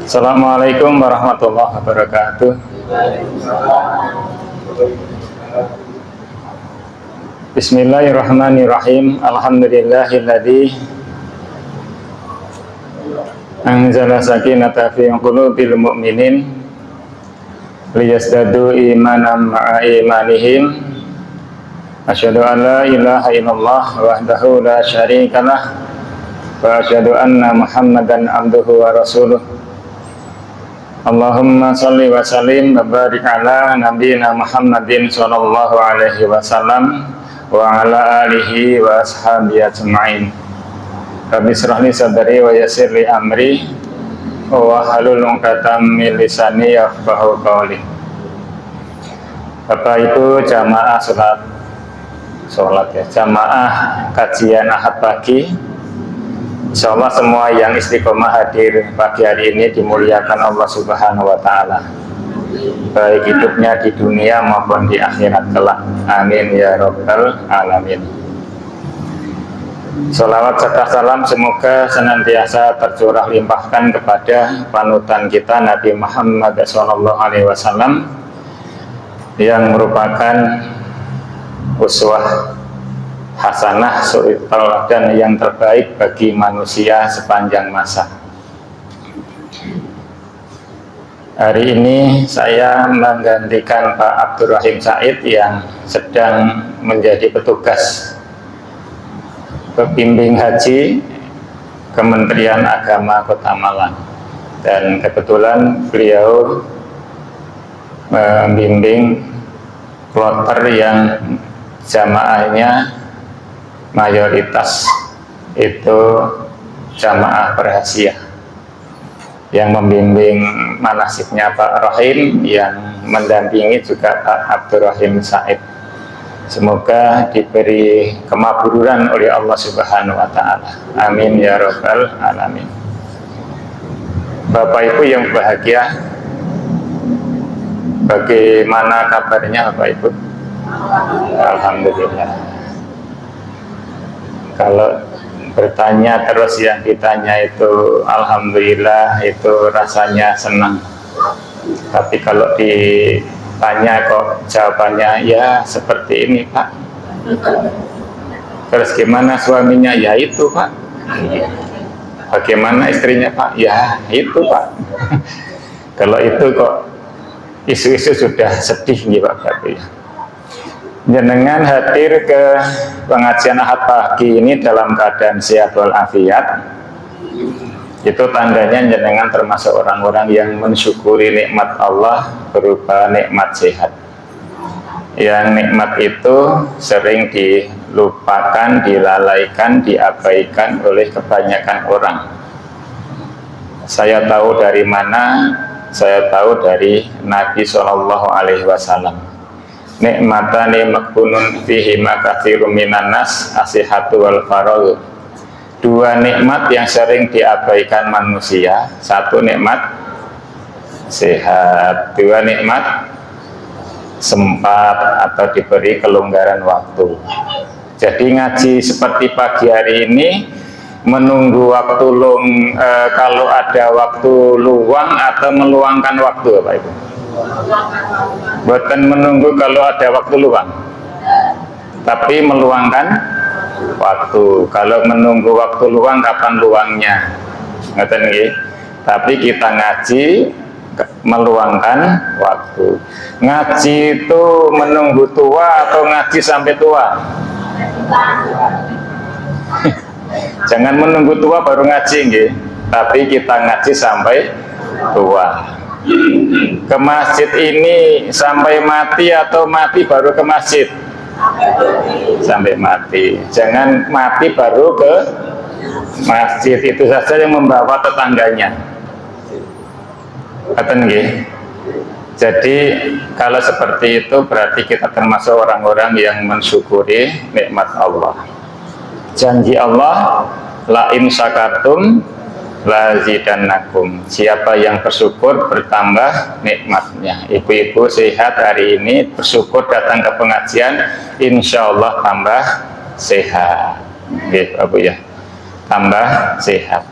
Assalamualaikum warahmatullahi wabarakatuh. Bismillahirrahmanirrahim. Alhamdulillahilladzi anzala sakinata fi qulubil mu'minin liyazdadu imanan ma'a imanihim. Asyhadu an la ilaha illallah wahdahu la syarikalah wa asyhadu anna Muhammadan abduhu wa rasuluh. Allahumma sholli wa sallim wa barik ala nabiyyina Muhammadin sallallahu alaihi wasallam wa ala alihi wa ashabihi ajma'in. Rabbi shrah li sadri wa yassir li amri wa hlul 'uqdatam min lisani yafqahu qawli. Bapak Ibu jamaah jamaah kajian Ahad pagi. Insyaallah semua yang istiqomah hadir pagi hari ini dimuliakan Allah Subhanahu wa taala, baik hidupnya di dunia maupun di akhirat kelak. Amin ya rabbal alamin. Sholawat serta salam semoga senantiasa tercurah limpahkan kepada panutan kita Nabi Muhammad SAW yang merupakan uswah hasanah, suri teladan yang terbaik bagi manusia sepanjang masa. Hari ini saya menggantikan Pak Abdurrahim Said yang sedang menjadi petugas pembimbing haji Kementerian Agama Kota Malang, dan kebetulan beliau membimbing kloter yang jamaahnya mayoritas itu jamaah berhasiah. Yang membimbing manasiknya Pak Rahim, yang mendampingi juga Pak Abdurrahim Said. Semoga diberi kemakburan oleh Allah Subhanahu wa taala. Amin ya rabbal alamin. Bapak Ibu yang bahagia, bagaimana kabarnya Bapak Ibu? Alhamdulillah. Kalau bertanya terus yang ditanya itu alhamdulillah, itu rasanya senang. Tapi kalau ditanya kok jawabannya ya seperti ini Pak, terus gimana suaminya? Ya itu Pak. Bagaimana istrinya Pak? Ya itu Pak. Kalau itu kok isu-isu sudah sedih nih Pak Bapak ya. Jenengan hadir ke pengajian Ahad pagi ini dalam keadaan sehat walafiat, itu tandanya jenengan termasuk orang-orang yang mensyukuri nikmat Allah berupa nikmat sehat. Yang nikmat itu sering dilupakan, dilalaikan, diabaikan oleh kebanyakan orang. Saya tahu dari mana? Saya tahu dari Nabi SAW. Nikmatani makbunun fihi makatsirum minan nas asihatu wal faragh. Dua nikmat yang sering diabaikan manusia. Satu nikmat sehat, dua nikmat sempat atau diberi kelonggaran waktu. Jadi ngaji seperti pagi hari ini menunggu waktu kalau ada waktu luang atau meluangkan waktu Bapak Ibu. Bukan menunggu kalau ada waktu luang, tapi meluangkan waktu. Kalau menunggu waktu luang, kapan luangnya? Ngerti nggih? Tapi kita ngaji meluangkan waktu. Ngaji itu menunggu tua atau ngaji sampai tua? Jangan menunggu tua baru ngaji nggih, tapi kita ngaji sampai tua. Ke masjid ini sampai mati atau mati baru ke masjid? Sampai mati. Jangan mati baru ke masjid, itu saja yang membawa tetangganya. Betul nggih? Jadi kalau seperti itu berarti kita termasuk orang-orang yang mensyukuri nikmat Allah. Janji Allah, la in syakartum lazidannakum. Siapa yang bersyukur bertambah nikmatnya. Ibu-ibu sehat hari ini bersyukur datang ke pengajian, insya Allah tambah sehat. Nggih, Bapak ya. Tambah sehat.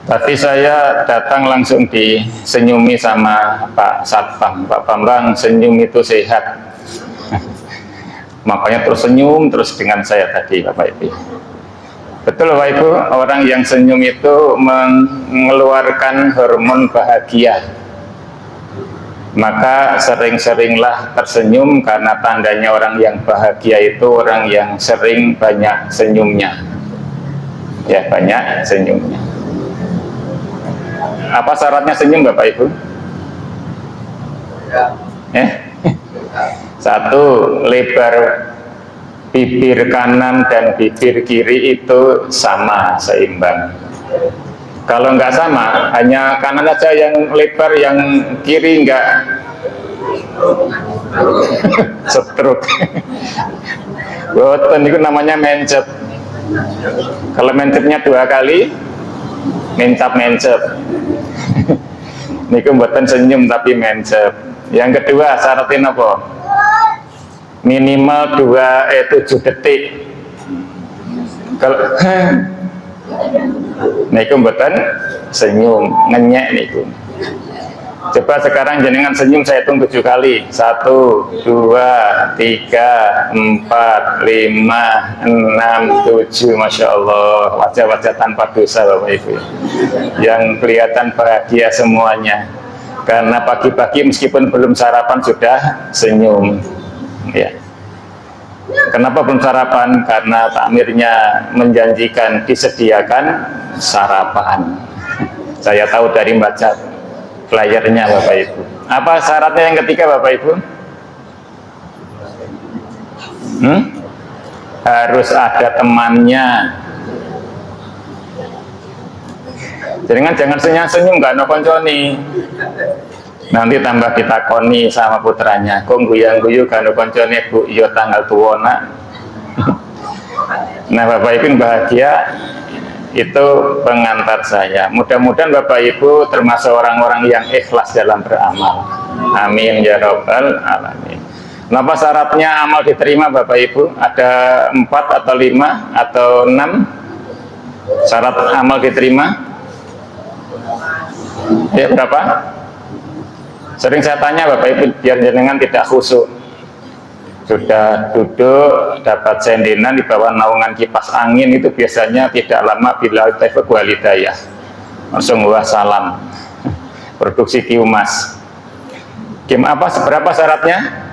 Tadi saya datang langsung disenyumi sama Pak Satpam. Pak Bambang, senyum itu sehat. Makanya terus senyum terus dengan saya tadi, Bapak Ibu. Betul Bapak Ibu, orang yang senyum itu mengeluarkan hormon bahagia. Maka sering-seringlah tersenyum, karena tandanya orang yang bahagia itu orang yang sering banyak senyumnya. Ya, banyak senyumnya. Apa syaratnya senyum Bapak Ibu? Satu, lebar bibir kanan dan bibir kiri itu sama, seimbang. Kalau nggak sama, hanya kanan aja yang lebar, yang kiri nggak, stroke. Boten itu namanya mencet. Kalau mencetnya 2 kali, mencap-mencep. Niku mboten senyum tapi mencep. Yang kedua, syaratnya apa? Minimal 7 detik. Kalau niku mboten senyum, ngenyek niku. Coba sekarang jenengan senyum, saya hitung 7 kali. 1, 2, 3, 4, 5, 6, 7. Masya Allah, wajah-wajah tanpa dosa Bapak Ibu, yang kelihatan bahagia semuanya. Karena pagi-pagi meskipun belum sarapan sudah senyum. Ya. Kenapa belum sarapan? Karena takmirnya menjanjikan disediakan sarapan. Saya tahu dari baca flyernya Bapak Ibu. Apa syaratnya yang ketiga Bapak Ibu? Harus ada temannya. Jangan senyum-senyum gak no konconi. Nanti tambah ditakoni sama putranya, kok guyang-guyu gak no konconi Bu, iya tanggal tuwona. Nah Bapak Ibu bahagia, itu pengantar saya. Mudah-mudahan Bapak Ibu termasuk orang-orang yang ikhlas dalam beramal. Amin ya rabbal alamin. Kenapa syaratnya amal diterima Bapak Ibu? Ada 4 atau 5 atau 6 syarat amal diterima? Ya berapa? Sering saya tanya Bapak Ibu biar jenengan tidak khusyuk. Sudah duduk dapat sendenan di bawah naungan kipas angin, itu biasanya tidak lama bila taufiq wal hidayah langsung salam produksi kiumas. Kim apa seberapa syaratnya?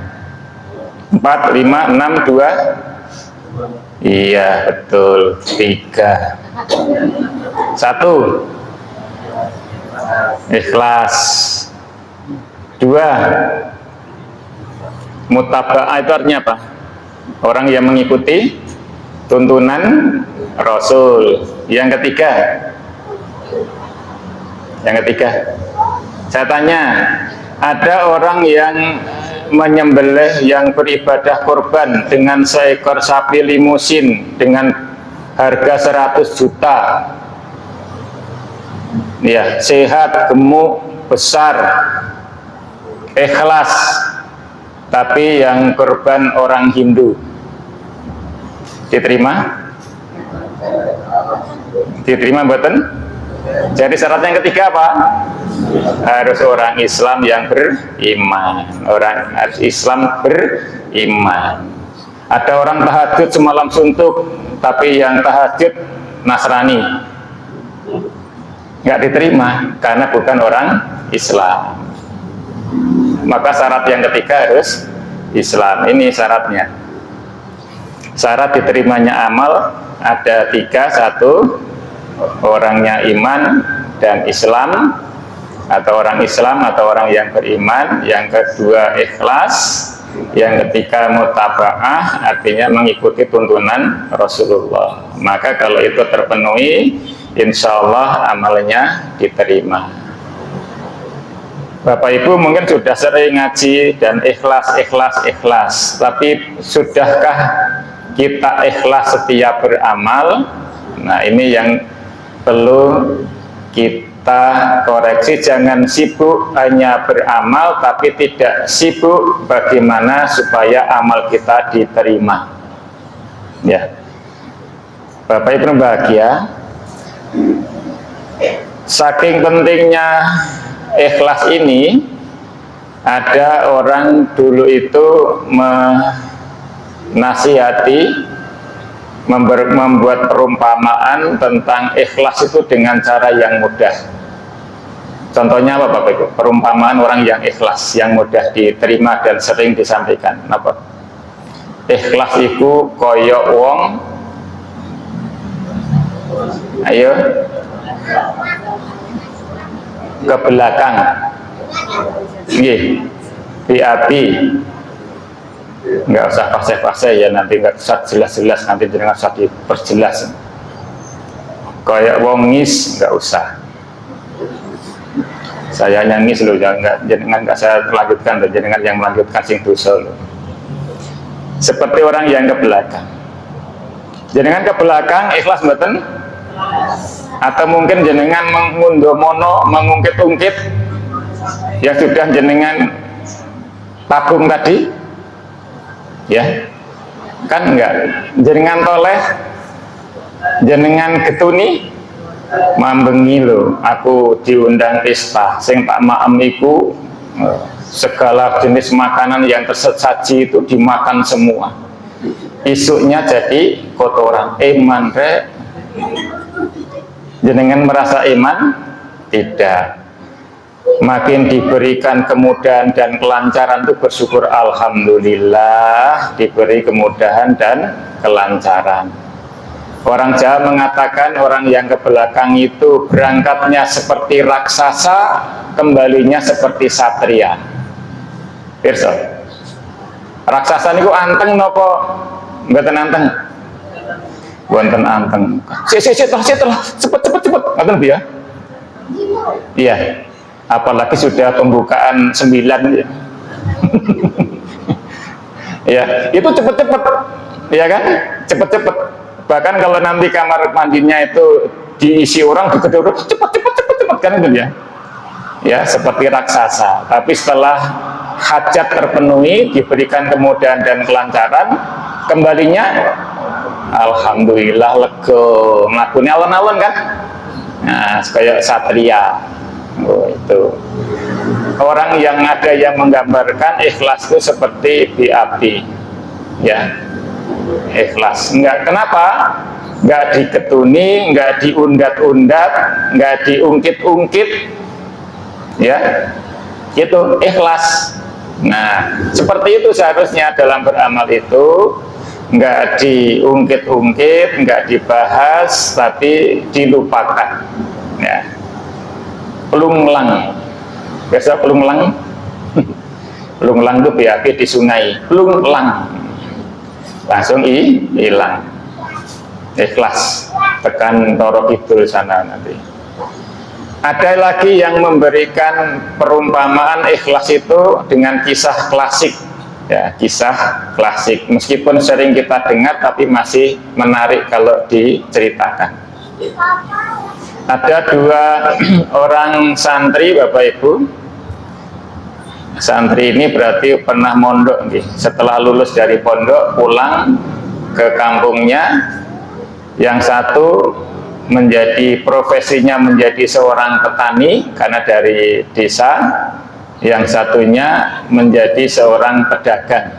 4, 5, 6, 2. Iya betul, 3. 1 ikhlas. 2 mutaba'ah, itu artinya apa? Orang yang mengikuti tuntunan Rasul. Yang ketiga, saya tanya, ada orang yang menyembelih, yang beribadah kurban dengan seekor sapi limusin dengan harga 100 juta. Ya, sehat, gemuk, besar, ikhlas. Tapi yang korban orang Hindu, diterima? Diterima mboten? Jadi syaratnya yang ketiga apa? Harus orang Islam yang beriman. Orang Islam beriman. Ada orang tahajud semalam suntuk, tapi yang tahajud Nasrani, nggak diterima karena bukan orang Islam. Maka syarat yang ketiga harus Islam. Ini syaratnya. Syarat diterimanya amal ada 3. 1, orangnya iman dan Islam, atau orang Islam atau orang yang beriman. Yang kedua ikhlas. Yang ketiga mutaba'ah, artinya mengikuti tuntunan Rasulullah. Maka kalau itu terpenuhi, insya Allah amalnya diterima. Bapak Ibu mungkin sudah sering ngaji dan ikhlas, tapi sudahkah kita ikhlas setiap beramal? Nah ini yang perlu kita koreksi. Jangan sibuk hanya beramal, tapi tidak sibuk bagaimana supaya amal kita diterima. Ya, Bapak Ibu bahagia. Saking pentingnya ikhlas ini, ada orang dulu itu menasihati, membuat perumpamaan tentang ikhlas itu dengan cara yang mudah. Contohnya apa Bapak Ibu? Perumpamaan orang yang ikhlas, yang mudah diterima dan sering disampaikan. Apa? Ikhlas itu koyok wong, ayo ke belakang, api, nggak usah fase-fase ya, nanti nggak usah jelas-jelas, nanti jangan usah diperjelas. Kayak wong ngis nggak usah. Saya nyangis loh, jangan nggak saya lanjutkan loh, jangan yang melanjutkan sing dosa loh. Seperti orang yang ke belakang. Jenengan ke belakang ikhlas mboten? Atau mungkin jenengan mengundomono, mengungkit-ungkit yang sudah jenengan tabung tadi, ya kan enggak? Jenengan toleh, jenengan getuni, mambengi lo, aku diundang pesta, sing tak maem iku segala jenis makanan yang tersaji itu dimakan semua. Isuknya jadi kotoran, iman rek. Jenengan merasa iman? Tidak. Makin diberikan kemudahan dan kelancaran itu bersyukur alhamdulillah diberi kemudahan dan kelancaran. Orang Jawa mengatakan orang yang ke belakang itu berangkatnya seperti raksasa, kembalinya seperti satria. Pirsa. Raksasa niku anteng nopo mboten anteng? Wonten anteng. Setelah cepet. Ngoten ya? Iya. Apalagi sudah pembukaan 9 ya. Ya, itu cepet-cepet. Ya kan? Cepet-cepet. Bahkan kalau nanti kamar mandinya itu diisi orang digedor, cepet kan itu ya. Ya, seperti raksasa. Tapi setelah hajat terpenuhi, diberikan kemudahan dan kelancaran, kembalinya alhamdulillah lego, melakukannya alon-alon kan. Nah, kayak satria. Oh, itu orang yang ada yang menggambarkan ikhlas itu seperti di api, ya. Ikhlas, enggak, kenapa? Enggak diketuni, enggak diundat-undat, enggak diungkit-ungkit, ya. Itu ikhlas. Nah, seperti itu seharusnya dalam beramal itu. Enggak diungkit-ungkit, enggak dibahas, tapi dilupakan. Ya. Pelunglang, biasa pelunglang. Pelunglang itu BAP di sungai. Pelunglang, langsung hilang. Ikhlas, tekan Toro Kidul sana nanti. Ada lagi yang memberikan perumpamaan ikhlas itu dengan kisah klasik. Ya, kisah klasik, meskipun sering kita dengar tapi masih menarik kalau diceritakan. Ada 2 orang santri Bapak Ibu. Santri ini berarti pernah mondok nih. Setelah lulus dari pondok pulang ke kampungnya. Yang satu menjadi profesinya menjadi seorang petani karena dari desa. Yang satunya menjadi seorang pedagang.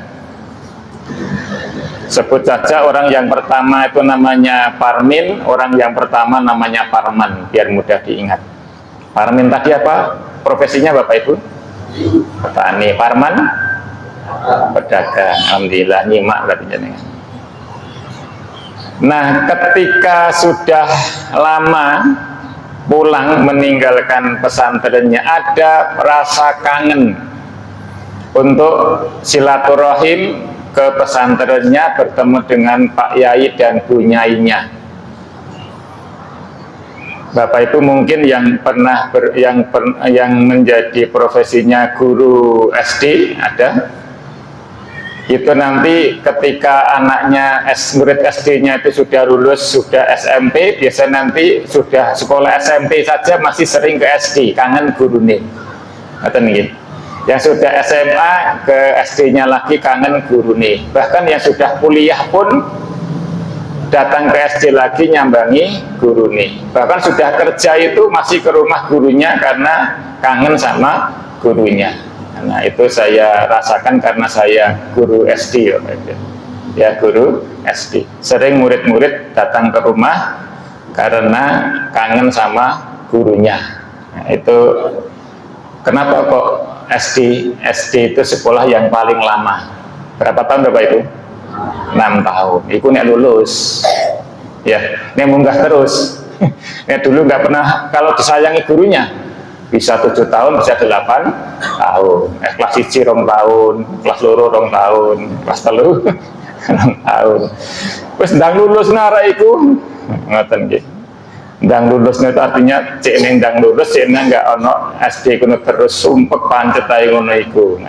Sebut saja orang yang pertama itu namanya Parmin, orang yang pertama namanya Parman, biar mudah diingat. Parmin tadi apa? Profesinya Bapak Ibu? Petani. Parman? Pedagang. Alhamdulillah, nyimak berarti jenengan. Nah, ketika sudah lama pulang meninggalkan pesantrennya, ada rasa kangen untuk silaturahim ke pesantrennya, bertemu dengan Pak Yai dan Bu Nyainya. Bapak Ibu mungkin yang pernah yang menjadi profesinya guru SD ada. Itu nanti ketika anaknya murid SD-nya itu sudah lulus, sudah SMP, biasa nanti sudah sekolah SMP saja masih sering ke SD, kangen guru nih. Yang sudah SMA ke SD-nya lagi kangen guru nih. Bahkan yang sudah kuliah pun datang ke SD lagi nyambangi guru nih. Bahkan sudah kerja itu masih ke rumah gurunya karena kangen sama gurunya. Nah itu saya rasakan karena saya guru SD ya guru SD. Sering murid-murid datang ke rumah karena kangen sama gurunya. Nah, itu kenapa kok SD itu sekolah yang paling lama? Berapa tahun Bapak itu? 6 tahun. Iku nek lulus. Ya, nek munggah terus. Nek dulu nggak pernah kalau disayangi gurunya bisa 7 tahun, bisa 8 tahun. Kelas 1 2 tahun, kelas 2 2 tahun, kelas 3 6 tahun. Wis ndang lulus nara iku ngoten nggih. Ndang lulusnya itu artinya cek ning ndang lulus, cek nang enggak ono SD kuno terus sumpek pancet ae ngono iku.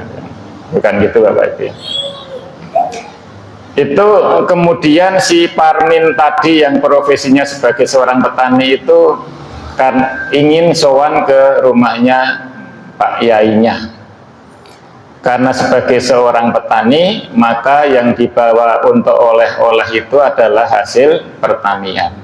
Bukan gitu Bapak Ibu. Itu kemudian si Parmin tadi yang profesinya sebagai seorang petani itu kan ingin sowan ke rumahnya Pak Yainya. Karena sebagai seorang petani, maka yang dibawa untuk oleh-oleh itu adalah hasil pertanian.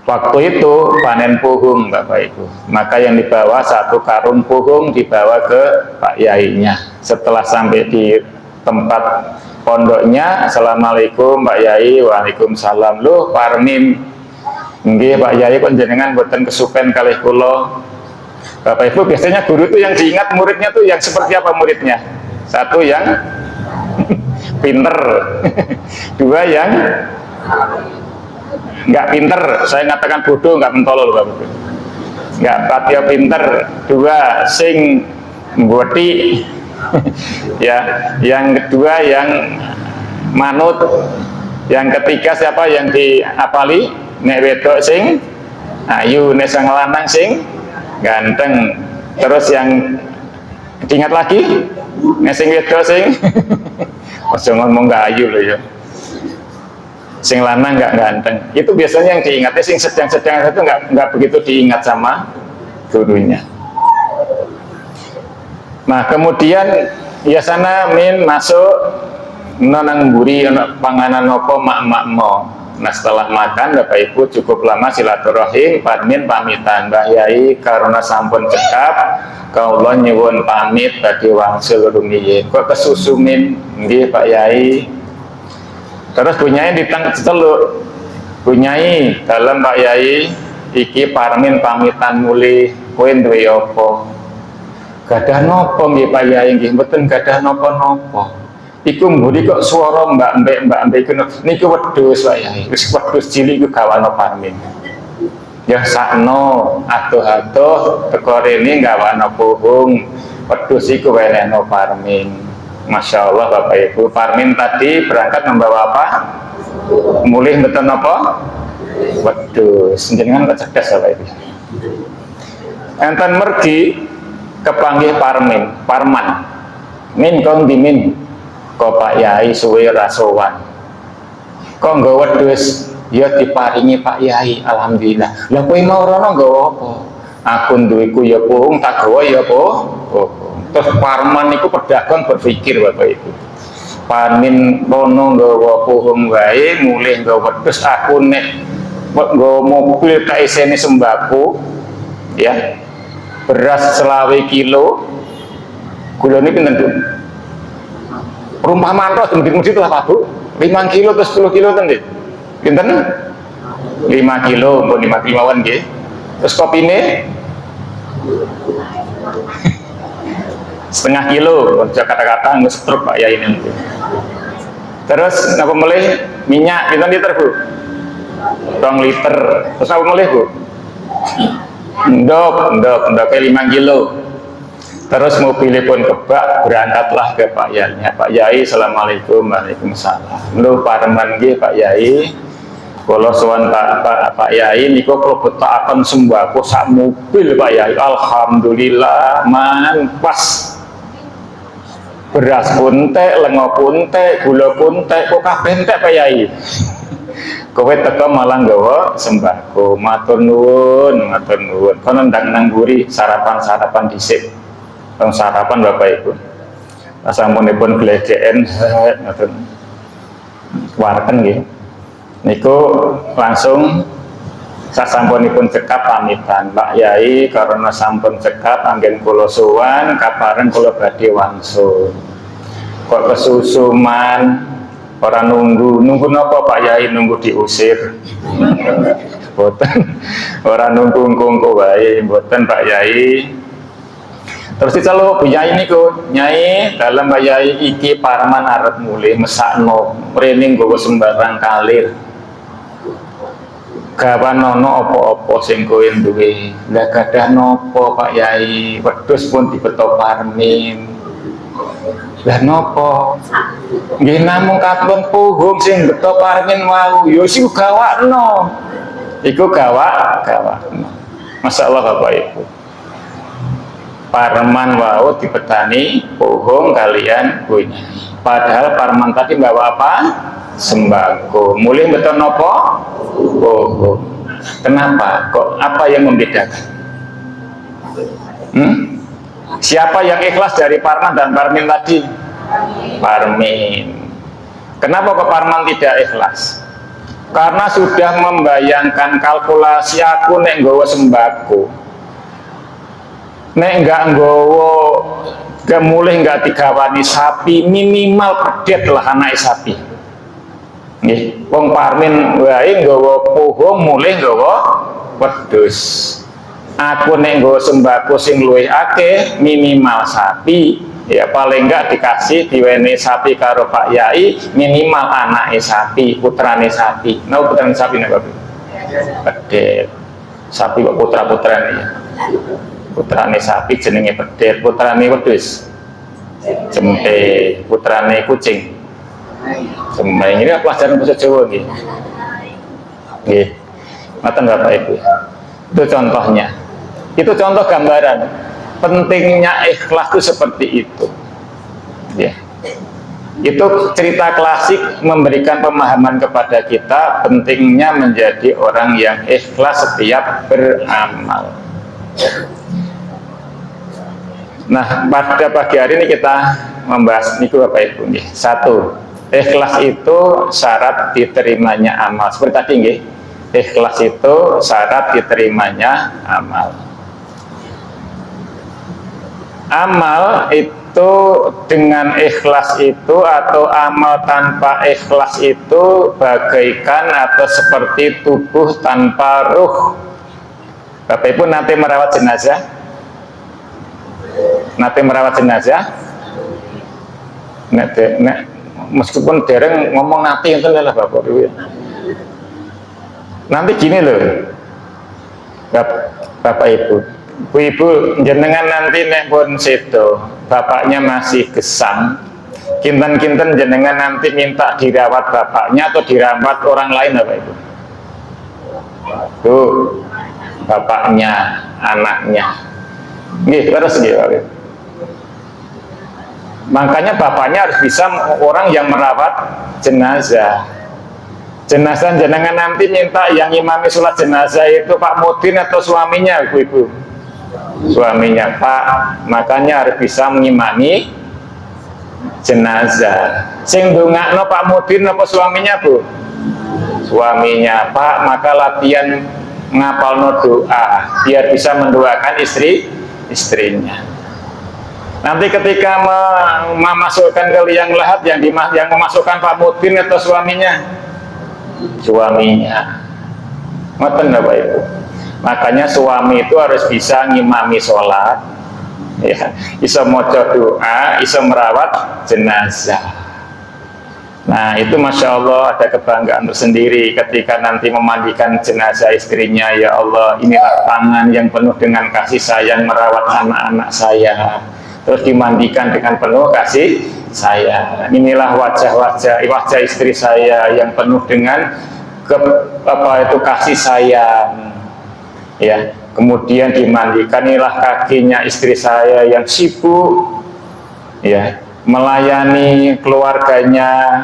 Waktu itu panen puhung Bapak Ibu. Maka yang dibawa 1 karung puhung dibawa ke Pak Yainya. Setelah sampai di tempat pondoknya, assalamualaikum Pak Yai. Waalaikumsalam. Loh Parmin, nggih Pak Yai kok jenengan boten kesupen kalih kula. Bapak Ibu biasanya guru itu yang diingat muridnya tuh yang seperti apa muridnya? 1 yang pinter, 2 yang nggak pinter. Saya ngatakan bodoh nggak mentolol Bapak Ibu. Nggak patio pinter. 2 sing mboti. Ya, yang kedua yang manut, yang ketiga siapa yang diapali? Nek wedok sing ayu, nek sang lanang sing ganteng. Terus yang diingat lagi, nek sing wedok sing ojo ngomong gak ayu loh ya. Sing lanang nggak ganteng. Itu biasanya yang diingatnya, sing sedang-sedang itu nggak begitu diingat sama gurunya. Nah kemudian ya sana min masuk nonang buri panganan nopo mak mo. Nah setelah makan Bapak Ibu cukup lama silaturahim, Parmin pamitan Mbah Yai karena sampun cekap kaula nyuwun pamit badhe wangsul rumiyin. Kok kesusumin nggih Pak Yai. Terus bunyai ditang celuk. Bunyai dalam Pak Yai iki Parmin pamitan mulih kowe duwe apa? Gadah nopo nggih Pak Yai nggih mboten gadah napa-napa. Iku mburi kok swara mbak mbek niku wedhus Pak Yai. Wis wedhus cilik iku gawana Parmin. Ya sakno atuh-atuh teko rene gawana puhung. Wedhus iku wenehno Parmin. Masya Allah Bapak Ibu, Parmin tadi berangkat membawa apa? Mulih mboten napa? Wedhus. Jenengan kok cerdas Bapak Ibu. Enten mergi kepanggih Parman. Min kong dimin. Kok Pak Yai suwe rasowan. Kok nggawa wedhus? Ya diparingi Pak Yai, alhamdulillah. Lah kowe mau rono nggawa apa? Aku duweku ya puhung, tak gawa ya puhung. Terus Parman itu pedagang berpikir Bapak Ibu. Parmin rono nggawa puhung wae, mulih nggawa wedhus, aku nek nggawa mobil tak iseni sembako ya. Beras 20 kilo, gula ini pinten Bu? Rumah mantos mesti itu apa Bu? 5 kilo atau 10 kilo kan pinten? 5 kilo, mbok 5 kiloan nggih. Terus kopi ini setengah kilo, kata-kata nggak setruk Pak Yai ini. Terus napa melih minyak pinten liter Bu? 2 liter. Terus napa melih Bu? Ndok 5 kilo. Terus mobilnya pun kebak, berangkatlah ke Pak Yai. Pak Yai, assalamualaikum, waalaikumsalam. Lho Parman nggih Pak Yai. Kalau sowan Pak Yai niku kalau betaken sembako sak mobil Pak Yai. Alhamdulillah man pas. Beras pun entek, lengo pun entek, gula pun entek, kok kabeh entek Pak Yai. Kowe teko malah nggawa sembako. Matur nuwun, matur nuwun. Kono ndang nang mburi sarapan-sarapan dhisik. Sarapan Bapak Ibu. Sasampunipun glegeken ngoten. Warken nggih. niku langsung sasampunipun cekap pamitan, Pak Yai karena sampun cekap anggen kula sowan kaparan kula badhe wangsul. Kok kesusuman ora nunggu napa Pak Yai, nunggu diusir. Boten, ora nunggu engko wae, boten Pak Yai. Terus diceluk Bu Yai niku, Nyai dalem Pak Yai iki Parman arep mulih mesakno mrene nggawa sembarang kalir. Gawan nono apa-apa sing kowe duwe. Lah gadah napa Pak Yai? Wedhus pun dibeto Parmin. Lah napa? Nggih namung katon puhung sing beto Parmin wau. Ya sing gawakno. Iku gawakno. Masyaallah Bapak Ibu. Parman wau dipetani puhung kalian Bu Nyai. Padahal Parman tadi bawa apa? Sembako. Mulih beton napa? Oh. Kenapa? Kok apa yang membedakan? Siapa yang ikhlas dari Parman dan Parmin tadi? Parmin. Kenapa kok Parman tidak ikhlas? Karena sudah membayangkan kalkulasi aku nek nggawa sembako. Nek enggak nggawa mulih enggak digawani sapi, minimal pedet lah anak sapi. Nggih, wong Parmin wae nggawa puhung mulih nggawa wedhus. Aku nek nggawa sembako sing luwih akeh minimal sapi, ya paling enggak dikasih diwene sapi karo Pak Yai, minimal anake sapi, putrane sapi. Nah, putrane sapi nek Bapak. Pedet. Sapi kok putra-putrane ya. Putrane sapi jenenge pedet, putrane wedhus jempe, putrane kucing jempe. Ini pelajaran bahasa Jawa nggih. Nggih. Ngoten Bapak Ibu. Itu contohnya. Itu contoh gambaran pentingnya ikhlas itu seperti itu. Ya. Itu cerita klasik memberikan pemahaman kepada kita pentingnya menjadi orang yang ikhlas setiap beramal. Nah, pada pagi hari ini kita membahas niku Bapak Ibu nggih. Satu, ikhlas itu syarat diterimanya amal. Seperti tadi nggih. Ikhlas itu syarat diterimanya amal. Amal itu dengan ikhlas itu atau amal tanpa ikhlas itu bagaikan atau seperti tubuh tanpa ruh. Bapak Ibu nanti merawat jenazah? Nanti merawat jenazah, meskipun dereng ngomong nanti itu adalah Bapak Ibu ya. Nanti gini loh, Bapak Ibu, Bu Ibu jenengan nanti nek pun sedo, bapaknya masih gesang, kinten-kinten jenengan nanti minta dirawat bapaknya atau dirawat orang lain Bapak Ibu. Tuh, bapaknya, anaknya. Nggih, terus nggih Pak. Makanya bapaknya harus bisa orang yang merawat jenazah. Jenazah jenengan nanti minta yang imami sholat jenazah itu Pak Mudin atau suaminya, Ibu? Suaminya Pak. Makanya harus bisa mengimami jenazah. Sing ndongakno Pak Mudin apa suaminya, Bu? Suaminya Pak. Maka latihan ngapalno doa biar bisa mendoakan istrinya. Nanti ketika memasukkan ke liang lahat yang memasukkan Pak Mudin atau suaminya? Suaminya. Ngoten Bapak Ibu. Makanya suami itu harus bisa ngimami sholat, ya, bisa maca doa, bisa merawat jenazah. Nah itu Masya Allah ada kebanggaan tersendiri ketika nanti memandikan jenazah istrinya. Ya Allah, inilah tangan yang penuh dengan kasih sayang merawat anak-anak saya, terus dimandikan dengan penuh kasih sayang. Inilah wajah istri saya yang penuh dengan kasih sayang, ya. Kemudian dimandikan, inilah kakinya istri saya yang sibuk, ya, melayani keluarganya,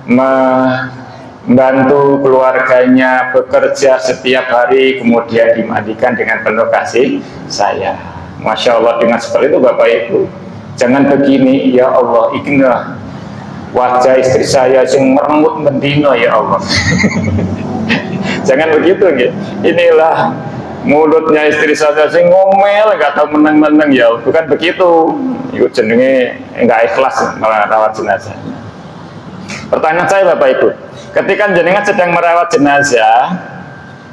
membantu keluarganya bekerja setiap hari, kemudian dimandikan dengan penuh kasih sayang. Masya Allah, dengan seperti itu Bapak Ibu, jangan begini, ya Allah, inilah wajah istri saya sing meremut mendino ya Allah. Jangan begitu gitu. Inilah mulutnya istri saya sing ngomel gak tahu meneng-meneng ya, bukan begitu. Itu jenenge enggak ikhlas merawat jenazah. Pertanyaan saya Bapak Ibu, ketika jenengan sedang merawat jenazah,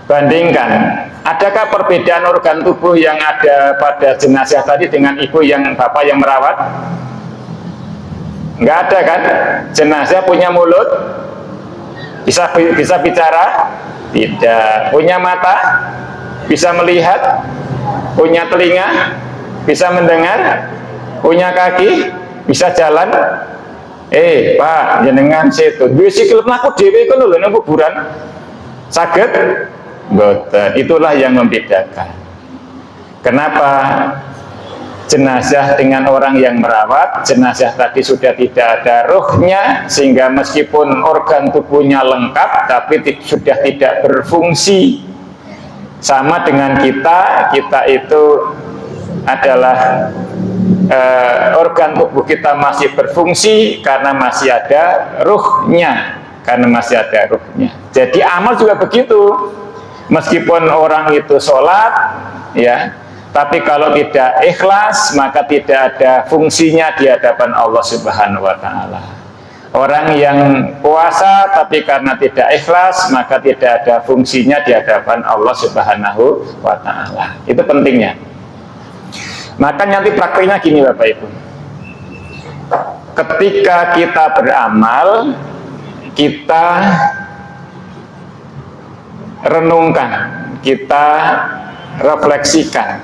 bandingkan, adakah perbedaan organ tubuh yang ada pada jenazah tadi dengan ibu yang bapak yang merawat? Enggak ada kan? Jenazah punya mulut, bisa bicara? Tidak. Punya mata? Bisa melihat? Punya telinga? Bisa mendengar? Punya kaki? Bisa jalan? Pak, jenengan situ duwe sikil mlaku dhewe kono lho nang kuburan. Saged? Mboten. Itulah yang membedakan. Kenapa jenazah dengan orang yang merawat, jenazah tadi sudah tidak ada ruhnya, sehingga meskipun organ tubuhnya lengkap tapi sudah tidak berfungsi. Sama dengan kita itu adalah organ tubuh kita masih berfungsi karena masih ada ruhnya, Jadi amal juga begitu. Meskipun orang itu sholat, ya, tapi kalau tidak ikhlas maka tidak ada fungsinya di hadapan Allah Subhanahu Wa Taala. Orang yang puasa tapi karena tidak ikhlas maka tidak ada fungsinya di hadapan Allah Subhanahu Wa Taala. Itu pentingnya. Maka nanti praktiknya gini Bapak Ibu, ketika kita beramal, kita renungkan, kita refleksikan,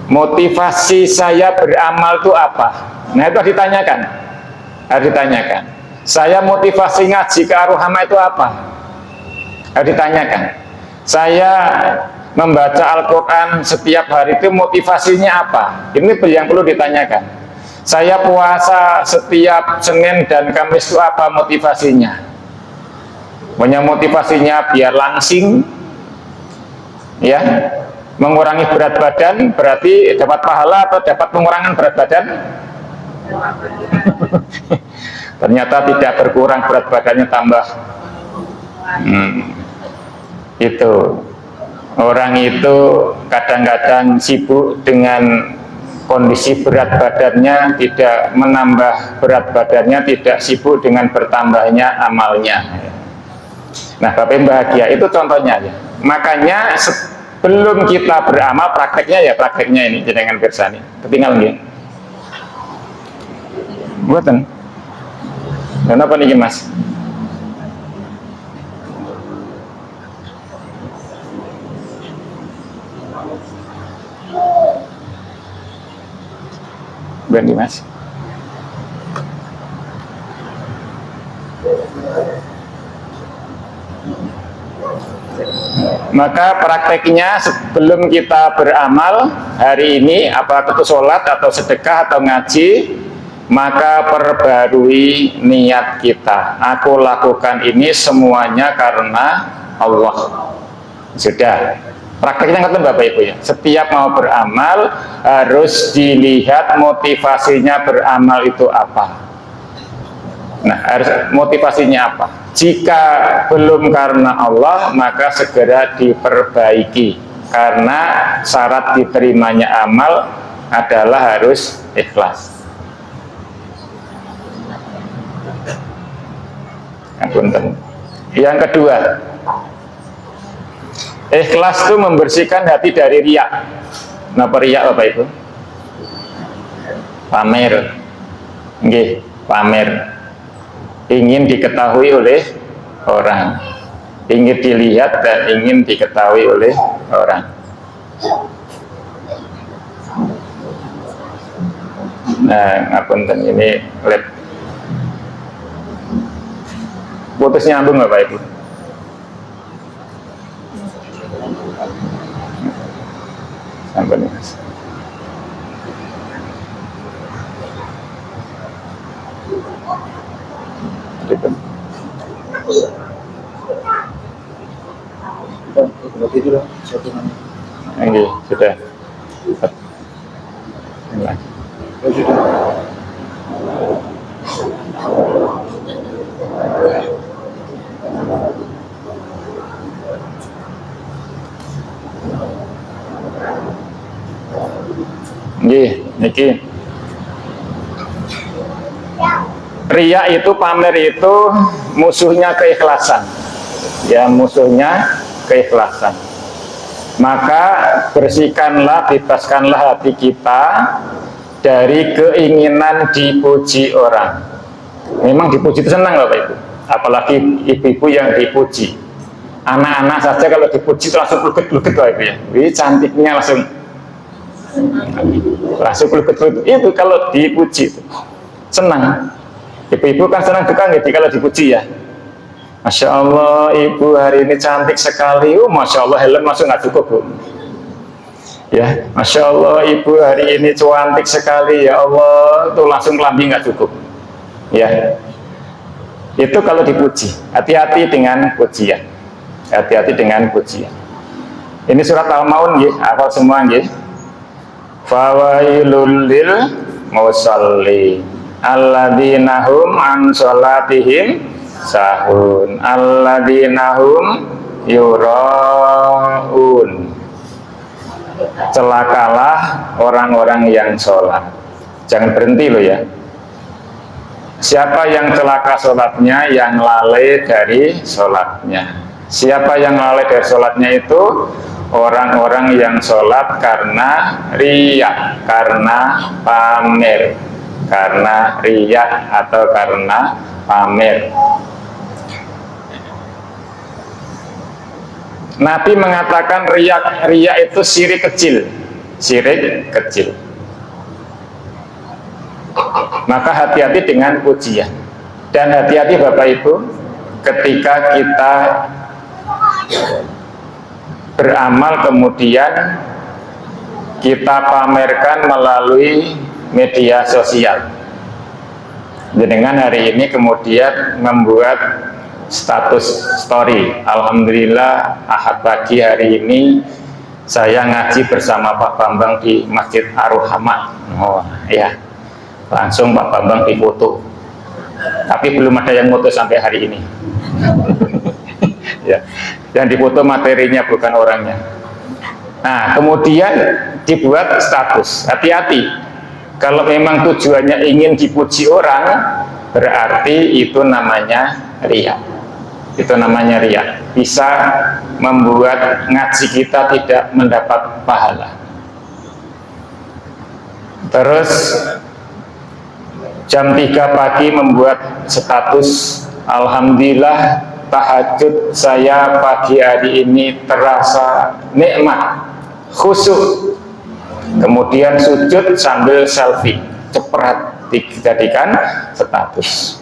motivasi saya beramal itu apa? Nah itu harus ditanyakan. Saya motivasi ngaji ke Ar-Rahmah itu apa? Harus ditanyakan. Saya membaca Al-Quran setiap hari itu motivasinya apa? Ini yang perlu ditanyakan. Saya puasa setiap Senin dan Kamis itu apa motivasinya? Punya motivasinya biar langsing, ya, mengurangi berat badan, berarti dapat pahala atau dapat pengurangan berat badan? Ternyata tidak berkurang, berat badannya tambah. Itu orang itu kadang-kadang sibuk dengan kondisi berat badannya, tidak menambah berat badannya, tidak sibuk dengan bertambahnya amalnya. Nah, Bapak bahagia, itu contohnya ya. Makanya sebelum kita beramal, prakteknya ini jenengan pirsani. Ketinggalan nggih. Mboten. Kenapa nih Mas? Ganti Mas. Maka prakteknya sebelum kita beramal hari ini, apa itu sholat atau sedekah atau ngaji, maka perbarui niat kita. Aku lakukan ini semuanya karena Allah. Sudah. Prakteknya ngerti Bapak Ibu ya. Setiap mau beramal harus dilihat motivasinya beramal itu apa. Nah, harus motivasinya apa? Jika belum karena Allah, maka segera diperbaiki. Karena syarat diterimanya amal adalah harus ikhlas. Yang kedua, ikhlas itu membersihkan hati dari riya. Kenapa riya Bapak Ibu? Pamer. Nggih, pamer. Ingin diketahui oleh orang, ingin dilihat dan ingin diketahui oleh orang. Nah, ngapunten ini lab putus nyambung Bapak Ibu. Sampai nih Mas. Oke, sudah. Sudah. Nggih, niki. Riya itu, pamer itu musuhnya keikhlasan. Ya, musuhnya keikhlasan. Maka bersihkanlah, bebaskanlah hati kita dari keinginan dipuji orang. Memang dipuji itu senang Bapak Ibu, apalagi ibu-ibu yang dipuji. Anak-anak saja kalau dipuji itu langsung gluget-gluget Bapak Ibu ya. Wih, cantiknya langsung gluget-gluget. Itu kalau dipuji itu senang. Ibu-ibu kan senang juga gitu kalau dipuji ya. Masya Allah, ibu hari ini cantik sekali. Oh, Masya Allah, helm langsung nggak cukup Bu. Ya, Masya Allah, ibu hari ini cantik sekali. Ya Allah, tuh langsung kelambi nggak cukup. Ya, itu kalau dipuji. Hati-hati dengan pujian. Hati-hati dengan pujian. Ini surat Al-Maun, ya, hafal semua, ya. Fawailul lil musallin alladzina hum an sholatihim sahun alladzina hum yuraun. Celakalah orang-orang yang sholat. Jangan berhenti loh ya. Siapa yang celaka sholatnya? Yang lalai dari sholatnya. Siapa yang lalai dari sholatnya itu? Orang-orang yang sholat karena riya, karena pamer, karena riya atau karena pamer. Nabi mengatakan riya itu syirik kecil, syirik kecil. Maka hati-hati dengan pujian, dan hati-hati Bapak Ibu ketika kita beramal kemudian kita pamerkan melalui media sosial. Dengan hari ini kemudian membuat status story, alhamdulillah Ahad pagi hari ini saya ngaji bersama Pak Bambang di Masjid Ar-Rahmah. Oh ya, langsung Pak Bambang difoto, tapi belum ada yang foto sampai hari ini. Ya, yang difoto materinya bukan orangnya. Nah, kemudian dibuat status. Hati-hati, kalau memang tujuannya ingin dipuji orang, berarti itu namanya riya. Itu namanya riya. Bisa membuat ngaji kita tidak mendapat pahala. Terus jam 3 pagi membuat status, alhamdulillah tahajud saya pagi hari ini terasa nikmat, khusyuk. Kemudian sujud sambil selfie, cepret dijadikan status.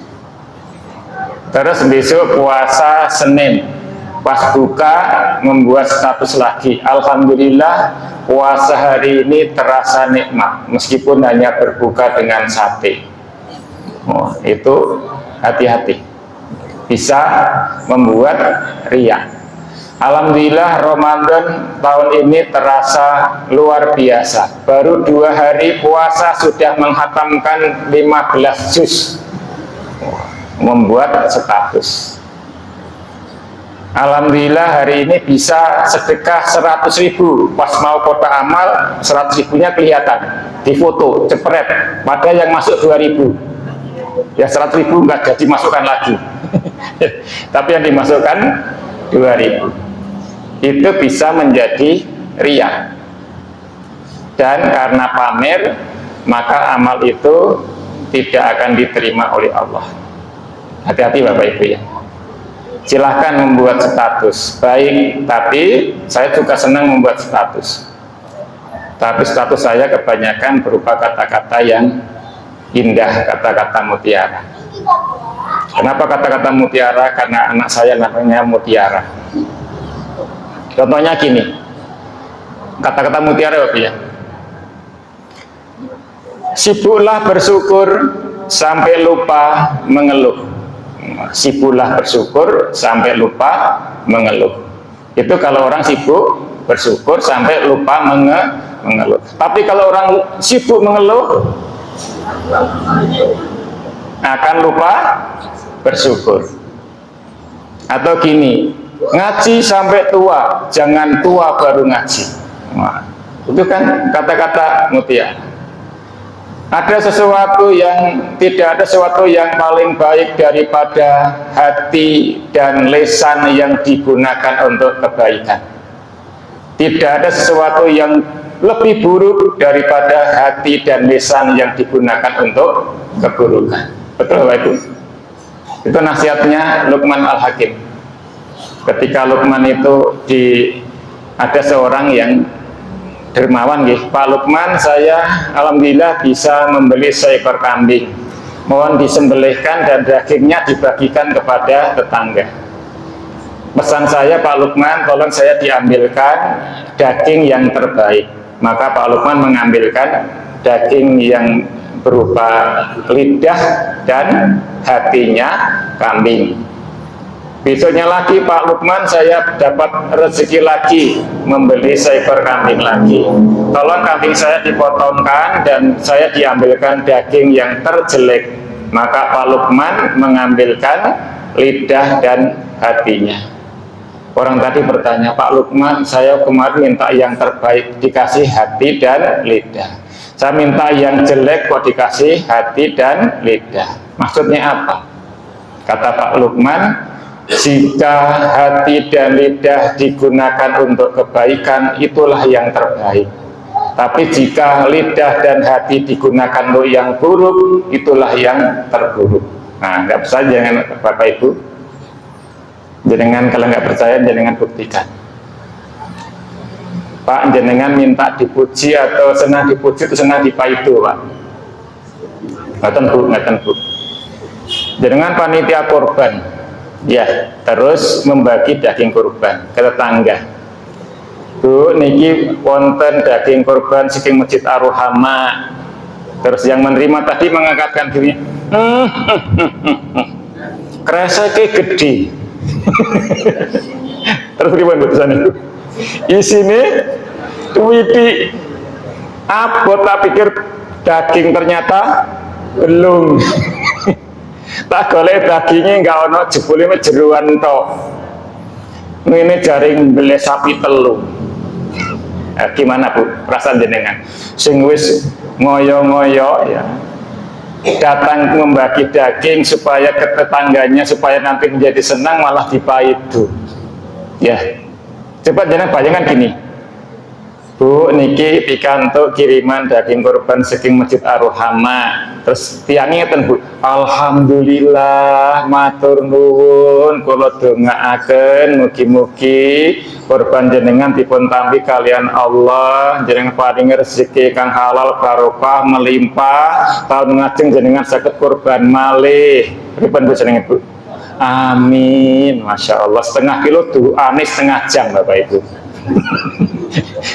Terus besok puasa Senin, pas buka membuat status lagi, alhamdulillah puasa hari ini terasa nikmat meskipun hanya berbuka dengan sate. Oh, itu hati-hati, bisa membuat riya. Alhamdulillah Ramadan tahun ini terasa luar biasa. Baru 2 hari puasa sudah menghatamkan 15 juz. Membuat status. Alhamdulillah hari ini bisa sedekah 100.000. Pas mau kotak amal 100.000-nya kelihatan di foto, cepret. Padahal yang masuk 2.000. Ya 100.000 nggak jadi masukkan lagi. Tapi yang dimasukkan 2.000. Itu bisa menjadi riya. Dan karena pamer, maka amal itu tidak akan diterima oleh Allah. Hati-hati Bapak Ibu ya. Silahkan membuat status baik, tapi saya juga senang membuat status. Tapi status saya kebanyakan berupa kata-kata yang indah, kata-kata mutiara. Kenapa kata-kata mutiara? Karena anak saya namanya Mutiara. Contohnya gini, kata-kata mutiara Bapak ya. Sibuklah bersyukur sampai lupa mengeluh. Sibuklah bersyukur sampai lupa mengeluh. Itu kalau orang sibuk bersyukur sampai lupa mengeluh. Tapi kalau orang sibuk mengeluh akan lupa bersyukur. Atau gini, ngaji sampai tua, jangan tua baru ngaji. Nah, Itu kan kata-kata mutiara. Tidak ada sesuatu yang paling baik daripada hati dan lisan yang digunakan untuk kebaikan. Tidak ada sesuatu yang lebih buruk daripada hati dan lisan yang digunakan untuk keburukan. Betul Bapak Ibu? Itu nasihatnya Luqman Al-Hakim. Ketika Luqman itu ada seorang yang dermawan, Pak Luqman, saya alhamdulillah bisa membeli seekor kambing, mohon disembelihkan dan dagingnya dibagikan kepada tetangga. Pesan saya Pak Luqman, tolong saya diambilkan daging yang terbaik. Maka Pak Luqman mengambilkan daging yang berupa lidah dan hatinya kambing. Besoknya lagi Pak Luqman, saya dapat rezeki lagi membeli seekor kambing lagi. Tolong kambing saya dipotongkan dan saya diambilkan daging yang terjelek. Maka Pak Luqman mengambilkan lidah dan hatinya. Orang tadi bertanya, Pak Luqman, saya kemarin minta yang terbaik, dikasih hati dan lidah. Saya minta yang jelek kok dikasih hati dan lidah. Maksudnya apa? Kata Pak Luqman, jika hati dan lidah digunakan untuk kebaikan, itulah yang terbaik. Tapi jika lidah dan hati digunakan untuk yang buruk, itulah yang terburuk. Nah, nggak bisa, jangan Bapak Ibu. Jenengan kalau nggak percaya, jenengan buktikan. Pak, jenengan minta dipuji atau senang dipuji atau senang dipaidu, Pak? Nggak Bu. Jenengan panitia korban, ya, terus membagi daging kurban ke tetangga. Bu, niki wonten daging kurban saking Masjid Ar-Rahmah. Terus yang menerima tadi mengangkatkan diri, kerasa kayak gede. Terus gimana putusan itu? Isine tuwiti abot, tak pikir daging, ternyata belum. Tak golek dagingnya nggak ono, jebule jeruan tok. Ini jaring beli sapi telu. Gimana Bu perasaan jenengan? Sing wis ngoyo-ngoyo ya, datang membagi daging supaya ke tetangganya, supaya nanti menjadi senang, malah dipaidu. Ya, coba jangan bayangkan gini, Bu, niki pikantuk kiriman daging kurban saking Masjid Ar-Rahmah. Terus tiangnya ngeten Bu, alhamdulillah, matur nuwun, kula dongaaken mugi-mugi kurban jenengan dipun tampi kalian Allah, jenengan paring rezeki kang halal barokah melimpah, tahun ngajeng jenengan saged kurban malih. Pripun Bu jenengan Bu? Amin, masya Allah. Setengah kilo doane setengah jam Bapak Ibu.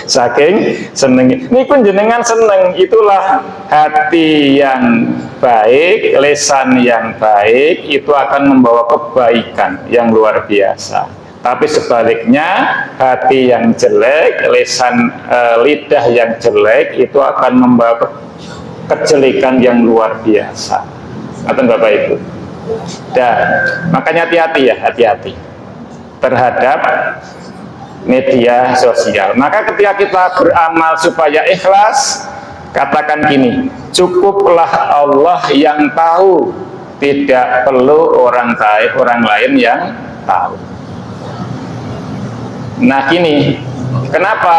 Saking seneng. Ini pun jenengan seneng, itulah hati yang baik, lisan yang baik, itu akan membawa kebaikan yang luar biasa. Tapi sebaliknya, hati yang jelek, lidah yang jelek, itu akan membawa kejelekan yang luar biasa. Atau Bapak Ibu. Dan makanya hati-hati ya, hati-hati terhadap media sosial. Maka ketika kita beramal supaya ikhlas, katakan gini, cukuplah Allah yang tahu, tidak perlu orang lain yang tahu. Nah gini, kenapa?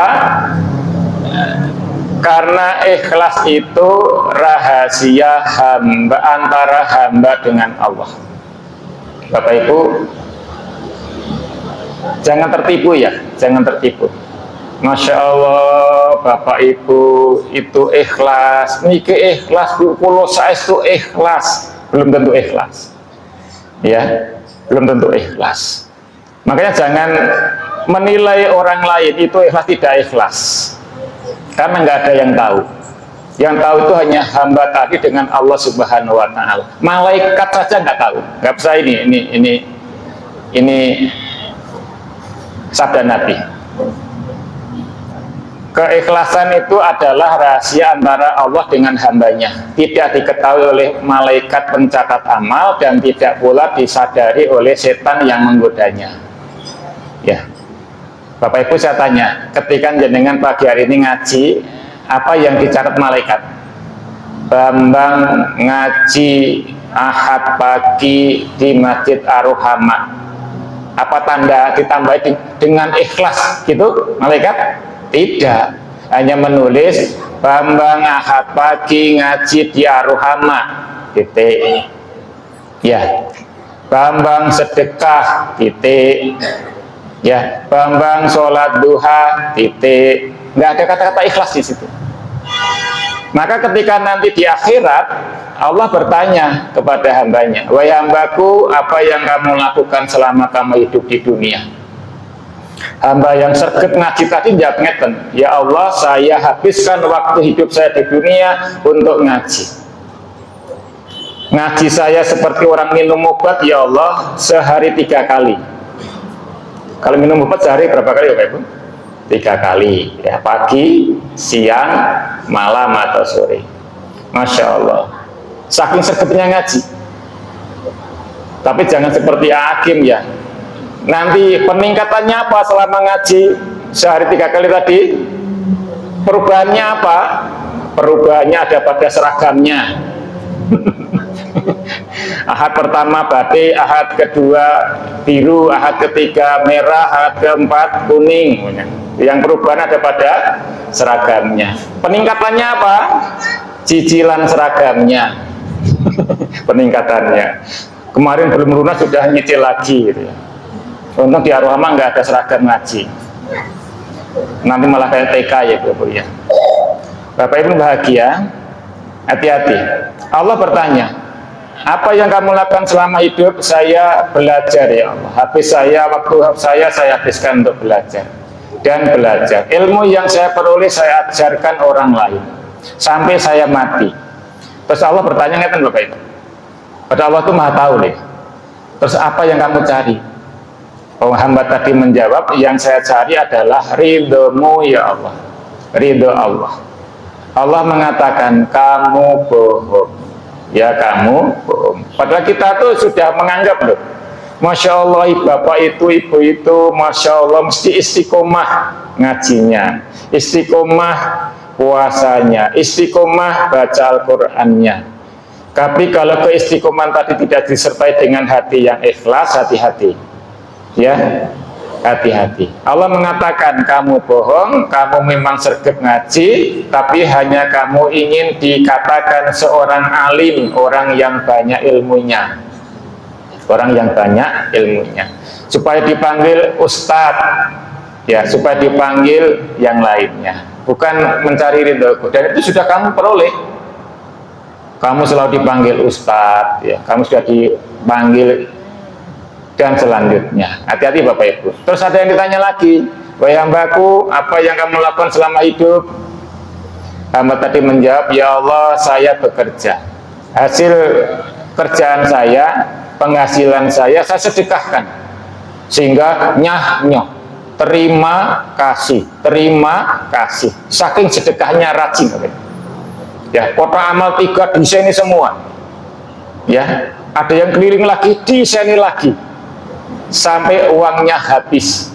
Karena ikhlas itu rahasia hamba, antara hamba dengan Allah. Bapak Ibu, jangan tertipu ya, jangan tertipu. Masya Allah, Bapak Ibu itu ikhlas, niki ikhlas, kulo saestu ikhlas, belum tentu ikhlas. Ya, belum tentu ikhlas. Makanya jangan menilai orang lain itu ikhlas tidak ikhlas, karena nggak ada yang tahu. Yang tahu itu hanya hamba tadi dengan Allah Subhanahu Wa Taala. Malaikat saja nggak tahu, nggak bisa. Ini sabda Nabi. Keikhlasan itu adalah rahasia antara Allah dengan hambanya. Tidak diketahui oleh malaikat pencatat amal dan tidak pula disadari oleh setan yang menggodanya. Ya, Bapak Ibu saya tanya, ketika jenengan pagi hari ini ngaji, apa yang dicatat malaikat? Bambang ngaji Ahad pagi di Masjid Ar-Rahmah. Apa tanda ditambah dengan ikhlas gitu malaikat? Tidak, hanya menulis Bambang Ahad pagi ngaji di Ar-Rahmah titik. Ya, Bambang sedekah titik. Ya, Bambang sholat duha titik. Nggak ada kata-kata ikhlas di situ. Maka ketika nanti di akhirat Allah bertanya kepada hambanya, wahai hambaku, apa yang kamu lakukan selama kamu hidup di dunia? Hamba yang sregep ngaji tadi jawab ngeten, ya Allah, saya habiskan waktu hidup saya di dunia untuk ngaji. Ngaji saya seperti orang minum obat, ya Allah, sehari 3 kali. Kalau minum obat sehari berapa kali ya Pak Ibu? 3 kali, ya, pagi, siang, malam atau sore. Masya Allah, saking sregepnya ngaji. Tapi jangan seperti hakim ya. Nanti peningkatannya apa selama ngaji sehari 3 kali tadi? Perubahannya apa? Perubahannya ada pada seragamnya. Ahad pertama batik, ahad kedua biru, ahad ketiga merah, ahad keempat kuning. Yang perubahan ada pada seragamnya. Peningkatannya apa? Cicilan seragamnya. Peningkatannya. Kemarin belum lunas sudah nyicil lagi gitu ya. Untung di Ar-Rahmah nggak ada seragam ngaji. Nanti malah kayak TK ya Bu ya. Bapak Ibu bahagia. Hati-hati. Allah bertanya, apa yang kamu lakukan selama hidup? Saya belajar ya Allah. Habis waktu saya habiskan untuk belajar dan belajar. Ilmu yang saya peroleh saya ajarkan orang lain sampai saya mati. Terus Allah bertanya kan Bapak Ibu. Pada Allah itu Maha tahu nih. Terus apa yang kamu cari? Oh, hamba tadi menjawab, yang saya cari adalah ridhomu ya Allah. Ridho Allah. Allah mengatakan kamu bohong. Ya kamu bohong. Padahal kita tuh sudah menganggap loh, Masya Allah bapak itu, ibu itu, Masya Allah mesti istiqomah ngajinya, istiqomah puasanya, istiqomah baca Al-Qurannya. Tapi kalau keistiqomahan tadi tidak disertai dengan hati yang ikhlas, hati-hati ya, hati-hati. Allah mengatakan kamu bohong, kamu memang sregep ngaji, tapi hanya kamu ingin dikatakan seorang alim, orang yang banyak ilmunya, orang yang banyak ilmunya, supaya dipanggil ustadz ya, supaya dipanggil yang lainnya, bukan mencari ridhoku. Dan itu sudah kamu peroleh. Kamu selalu dipanggil ustadz ya, kamu sudah dipanggil dan selanjutnya. Hati-hati Bapak Ibu. Terus ada yang ditanya lagi, wahai hambaku, apa yang kamu lakukan selama hidup? Hamba tadi menjawab, ya Allah, saya bekerja. Hasil kerjaan saya, penghasilan saya sedekahkan. Sehingga nyah-nyoh, terima kasih, terima kasih. Saking sedekahnya rajin. Ya, kotak amal 3 disaini semua. Ya, ada yang keliling lagi, disaini lagi. Sampai uangnya habis.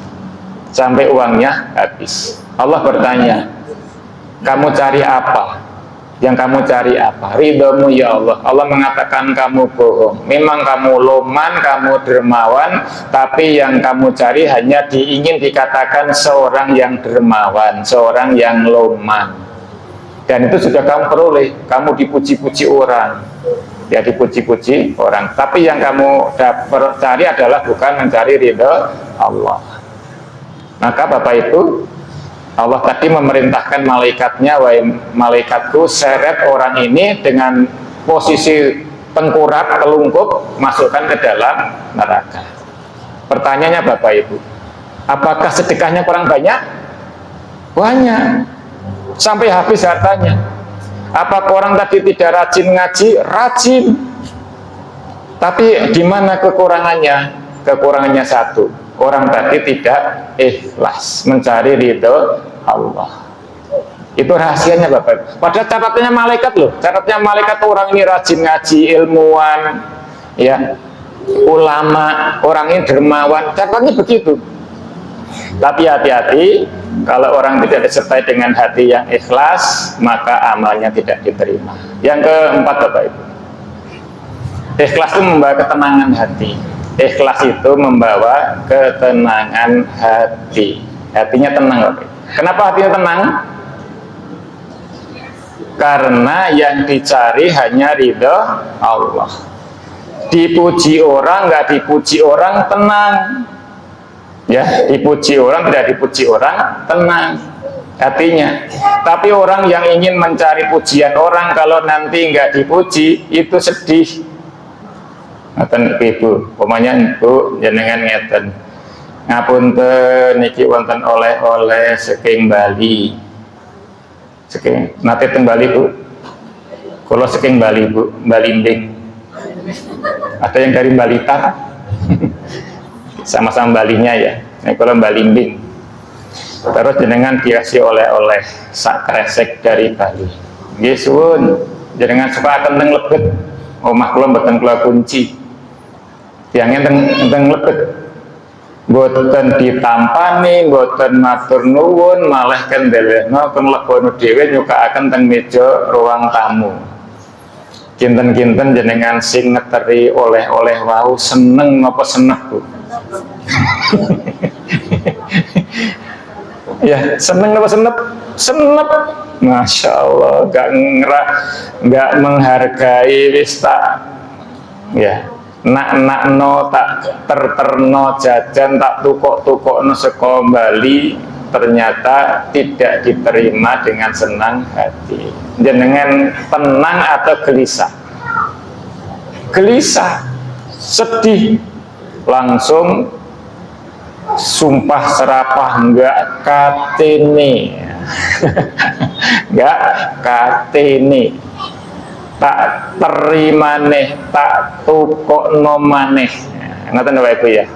Sampai uangnya habis. Allah bertanya, kamu cari apa? Yang kamu cari apa? Ridhomu ya Allah. Allah mengatakan kamu bohong. Memang kamu loman, kamu dermawan, tapi yang kamu cari hanya ingin dikatakan seorang yang dermawan, seorang yang loman. Dan itu sudah kamu peroleh. Kamu dipuji-puji orang, ya, dipuji-puji orang. Tapi yang kamu cari adalah bukan mencari ridho Allah. Maka Bapak Ibu, Allah tadi memerintahkan malaikatnya, wahai malaikatku, seret orang ini dengan posisi tengkurap, telungkup, masukkan ke dalam neraka. Pertanyaannya Bapak Ibu, apakah sedekahnya kurang banyak? Banyak. Sampai habis hartanya. Apa orang tadi tidak rajin ngaji? Rajin. Tapi di mana kekurangannya? Kekurangannya satu. Orang tadi tidak ikhlas mencari ridho Allah. Itu rahasianya Bapak. Padahal catatannya malaikat loh. Catatannya malaikat orang ini rajin ngaji, ilmuwan, ya, ulama, orang ini dermawan. Catatannya begitu. Tapi hati-hati, kalau orang tidak disertai dengan hati yang ikhlas, maka amalnya tidak diterima. Yang keempat, Bapak Ibu, ikhlas itu membawa ketenangan hati. Ikhlas itu membawa ketenangan hati. Hatinya tenang, Bapak Ibu. Kenapa hatinya tenang? Karena yang dicari hanya ridho Allah. Dipuji orang, nggak dipuji orang, tenang. Ya, dipuji orang, tidak dipuji orang, tenang hatinya. Tapi orang yang ingin mencari pujian orang, kalau nanti nggak dipuji, itu sedih. Ngaten Ibu, pokoknya Ibu jenengan ngeten. Ngapunten niki wonten oleh-oleh saking Bali. Saking nate teng Bali, Bu. Kalau saking Bali, Bu, Balimbing. Ada yang dari Balitar. Sama-sama Balinya ya. Ini kalau Balimbing. Terus jenengan dikasih oleh-oleh sak kresek dari Bali. Nggih suwun, jenengan suka akan teng lebet. Omah kula mboten kula kunci. Tiangnya teng lebet. Mboten ditampani, mboten matur nuwun, malah kendelehna teng lebono dhewe nyukakaken teng meja ruang tamu. Kinten-kinten jenengan sing ngeteri oleh-oleh wau seneng napa seneng, Bu? Ya, seneng napa seneng? Seneng. Masya Allah, nggak menghargai wis tak ya. Nak no tak terno jajan tak tukok no seko Bali, ternyata tidak diterima dengan senang hati. Jenengan tenang atau gelisah? Gelisah, sedih, langsung sumpah serapah enggak katene. Enggak katene. Tak terima nih, tak tukokno maneh. Ngoten Bapak Ibu ya.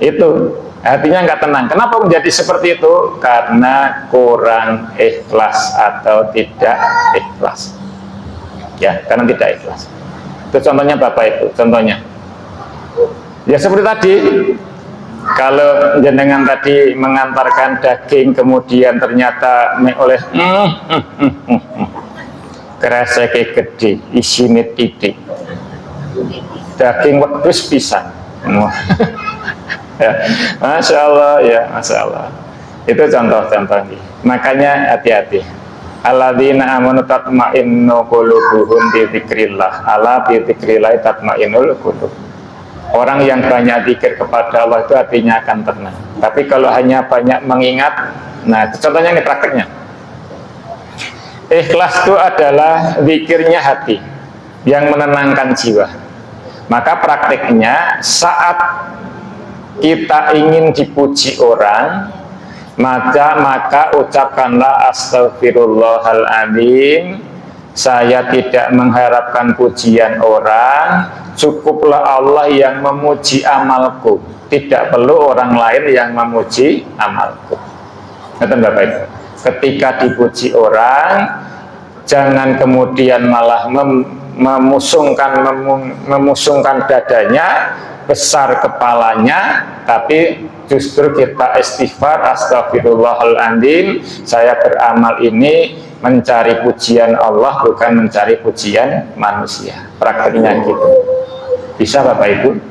Itu hatinya nggak tenang. Kenapa menjadi seperti itu? Karena kurang ikhlas atau tidak ikhlas. Ya, karena tidak ikhlas. Itu contohnya Bapak Ibu, contohnya. Ya seperti tadi, kalau jenengan tadi mengantarkan daging kemudian ternyata oleh kereseke gede, isine titik. Daging wedhus pisan. Ya, Masya Allah, ya Masya Allah. Itu contoh-contohnya. Makanya hati-hati. Alladzina amanu tatma'innu qulubuhum bi dzikrillah. Ala bi dzikrillah tatma'innul qulub. Orang yang banyak zikir kepada Allah itu hatinya akan tenang. Tapi kalau hanya banyak mengingat, nah itu contohnya ini prakteknya. Ikhlas itu adalah zikirnya hati yang menenangkan jiwa. Maka prakteknya saat kita ingin dipuji orang, maka ucapkanlah astagfirullahaladzim, saya tidak mengharapkan pujian orang, cukuplah Allah yang memuji amalku, tidak perlu orang lain yang memuji amalku. Ngerti Bapak Ibu? Ketika dipuji orang, jangan kemudian malah memusungkan dadanya, besar kepalanya, tapi justru kita istighfar, astagfirullahaladzim, saya beramal ini mencari pujian Allah, bukan mencari pujian manusia. Prakteknya gitu. Bisa Bapak Ibu?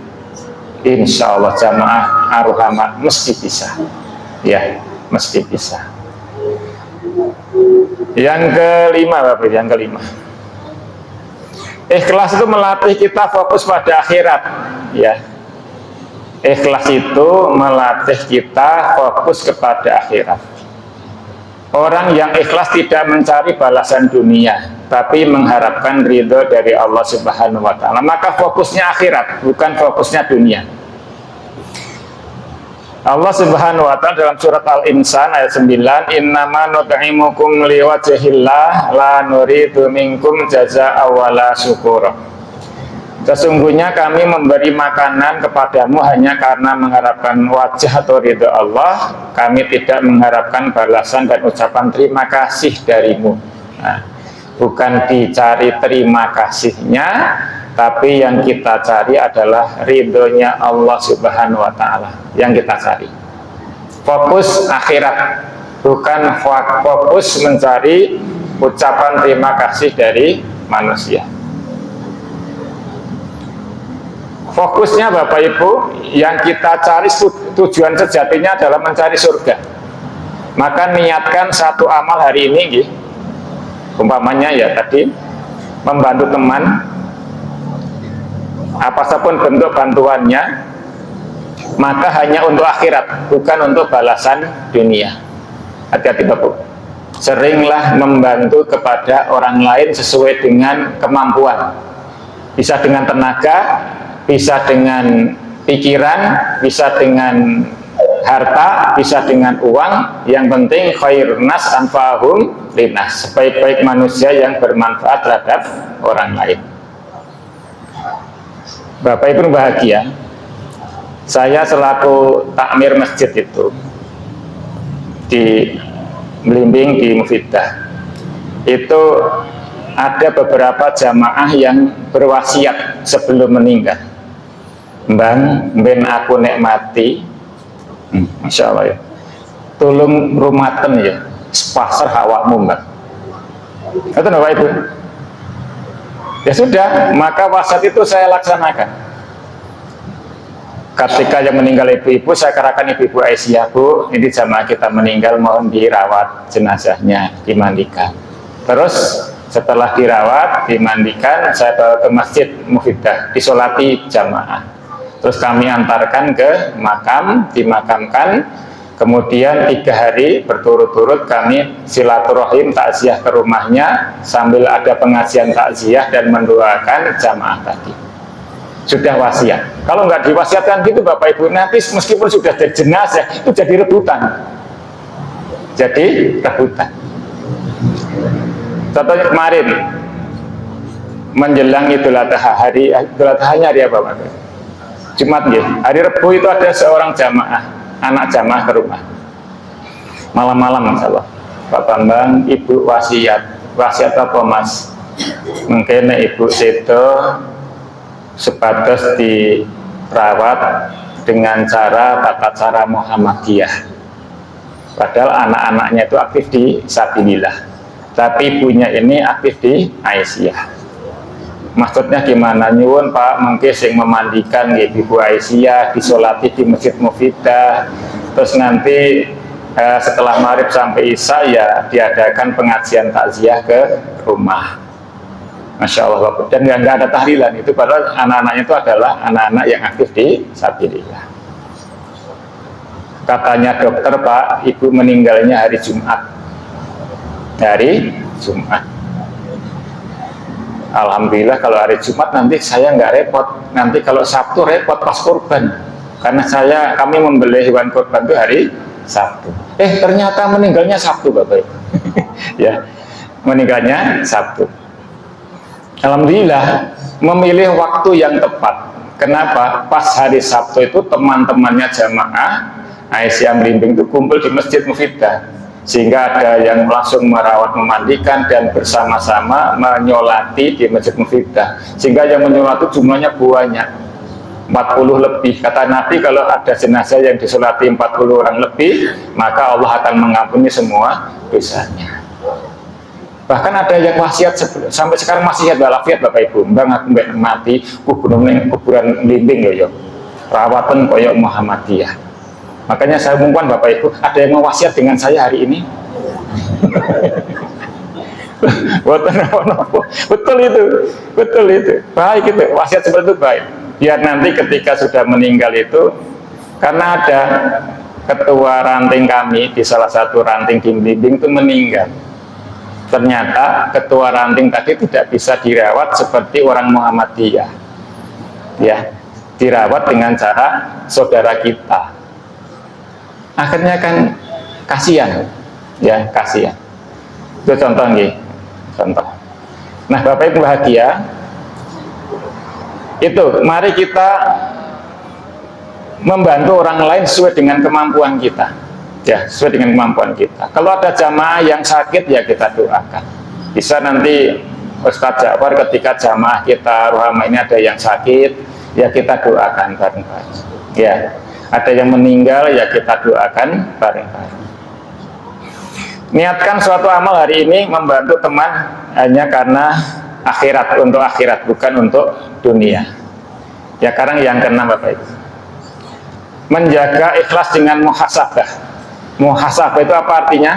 Insya Allah jamaah Ar-Rahmah mesti bisa. Ya, mesti bisa. Yang kelima Bapak Ibu, yang kelima. Ikhlas itu melatih kita fokus pada akhirat, ya. Ikhlas itu melatih kita fokus kepada akhirat. Orang yang ikhlas tidak mencari balasan dunia, tapi mengharapkan ridho dari Allah Subhanahu wa Ta'ala. Maka fokusnya akhirat, bukan fokusnya dunia. Allah Subhanahu wa Ta'ala dalam surat Al-Insan ayat 9, innama nut'imukum liwajhillah la nuridu minkum jazaa'a wala syukura. Sesungguhnya kami memberi makanan kepadamu hanya karena mengharapkan wajah atau ridho Allah. Kami tidak mengharapkan balasan dan ucapan terima kasih darimu. Nah, bukan dicari terima kasihnya, tapi yang kita cari adalah ridhonya Allah Subhanahu wa Ta'ala yang kita cari. fokus akhirat, bukan fokus mencari ucapan terima kasih dari manusia. Fokusnya Bapak Ibu, yang kita cari tujuan sejatinya adalah mencari surga. Maka niatkan satu amal hari ini, umpamanya ya tadi, membantu teman, apapun bentuk bantuannya, maka hanya untuk akhirat, bukan untuk balasan dunia. Hati-hati Bapak. Seringlah membantu kepada orang lain sesuai dengan kemampuan. Bisa dengan tenaga, bisa dengan pikiran, bisa dengan harta, bisa dengan uang. Yang penting khairun nas anfa'uhum linnas, sebaik-baik manusia yang bermanfaat terhadap orang lain. Bapak Ibu bahagia, saya selaku takmir masjid itu di Belimbing di Mufidah, itu ada beberapa jamaah yang berwasiat sebelum meninggal. Bang, ben aku nek mati, Masya Allah ya, tolong rumaten ya, sepasar awakmu Mbak. Itu Bapak Ibu. Ya sudah, maka wasiat itu saya laksanakan. Ketika yang meninggal ibu-ibu, saya katakan ibu-ibu Aisyah, Bu, ini jamaah kita meninggal, mohon dirawat jenazahnya, dimandikan. Terus setelah dirawat, dimandikan, saya bawa ke masjid Mufidah, disolati jamaah. Terus kami antarkan ke makam, dimakamkan. Kemudian 3 hari berturut-turut kami silaturahim takziah ke rumahnya, sambil ada pengajian takziah dan mendoakan jamaah tadi. Sudah wasiat. Kalau nggak diwasiatkan gitu Bapak Ibu, nanti meskipun sudah jadi jenazah, itu jadi rebutan. Jadi rebutan. Contohnya kemarin menjelang Idul Adha, hari Idul Adha-nya hari apa Bapak Ibu? Jumat ya. Hari Rebu itu ada seorang jamaah, anak jamaah ke rumah. Malam-malam Masya Allah, Pak Bambang, Ibu wasiat apa Mas? Mungkin Ibu Seto sebatas dirawat dengan tata cara Muhammadiyah. Padahal anak-anaknya itu aktif di Sabilillah, tapi ibunya ini aktif di Aisyah. Maksudnya gimana? Nyuwun Pak, mungkin yang memandikan Ibu Aisyah, disolati di Masjid Mufidah, terus nanti setelah maghrib sampai isya ya diadakan pengajian takziah ke rumah. Masya Allah Bapak. Dan nggak ada tahlilan itu, padahal anak-anaknya itu adalah anak-anak yang aktif di Sabilillah. Katanya dokter, Pak, ibu meninggalnya hari Jumat. Hari Jumat. Alhamdulillah kalau hari Jumat nanti saya nggak repot. Nanti kalau Sabtu repot pas kurban. Karena kami membeli hewan kurban itu hari Sabtu. Ternyata meninggalnya Sabtu Bapak. Ya, meninggalnya Sabtu. Alhamdulillah memilih waktu yang tepat. Kenapa? Pas hari Sabtu itu teman-temannya jamaah Aisyah Belimbing itu kumpul di Masjid Mufidah, sehingga ada yang langsung merawat, memandikan dan bersama-sama menyolati di Masjid Mufidah, sehingga yang menyolati jumlahnya banyak, 40 lebih. Kata Nabi, kalau ada jenazah yang disolati 40 orang lebih, maka Allah akan mengampuni semua dosanya. Bahkan ada yang wasiat sampai sekarang masih ada wasiat Bapak Ibu, Bang aku mbak mati kuburan Belimbing loh, rawatan koyok Muhammadiyah. Makanya saya umumkan Bapak Ibu, ada yang mau wasiat dengan saya hari ini? Betul itu, baik itu, wasiat seperti itu baik. Biar nanti ketika sudah meninggal itu, karena ada ketua ranting kami di salah satu ranting di Belimbing itu meninggal. Ternyata ketua ranting tadi tidak bisa dirawat seperti orang Muhammadiyah, ya, dirawat dengan cara saudara kita. Akhirnya kan kasihan, ya kasihan. Itu contoh nih, contoh. Nah Bapak Ibu bahagia, itu mari kita membantu orang lain sesuai dengan kemampuan kita. Ya, sesuai dengan kemampuan kita. Kalau ada jamaah yang sakit, ya kita doakan. Bisa nanti Ustadz Ja'far ketika jamaah kita Rohama ini ada yang sakit, ya kita doakan bareng-bareng. Ya, Ada yang meninggal, ya kita doakan bareng-bareng. Niatkan suatu amal hari ini membantu teman hanya karena akhirat, untuk akhirat, bukan untuk dunia. Ya, sekarang yang keenam Bapak Ibu, menjaga ikhlas dengan muhasabah. Muhasabah itu apa artinya?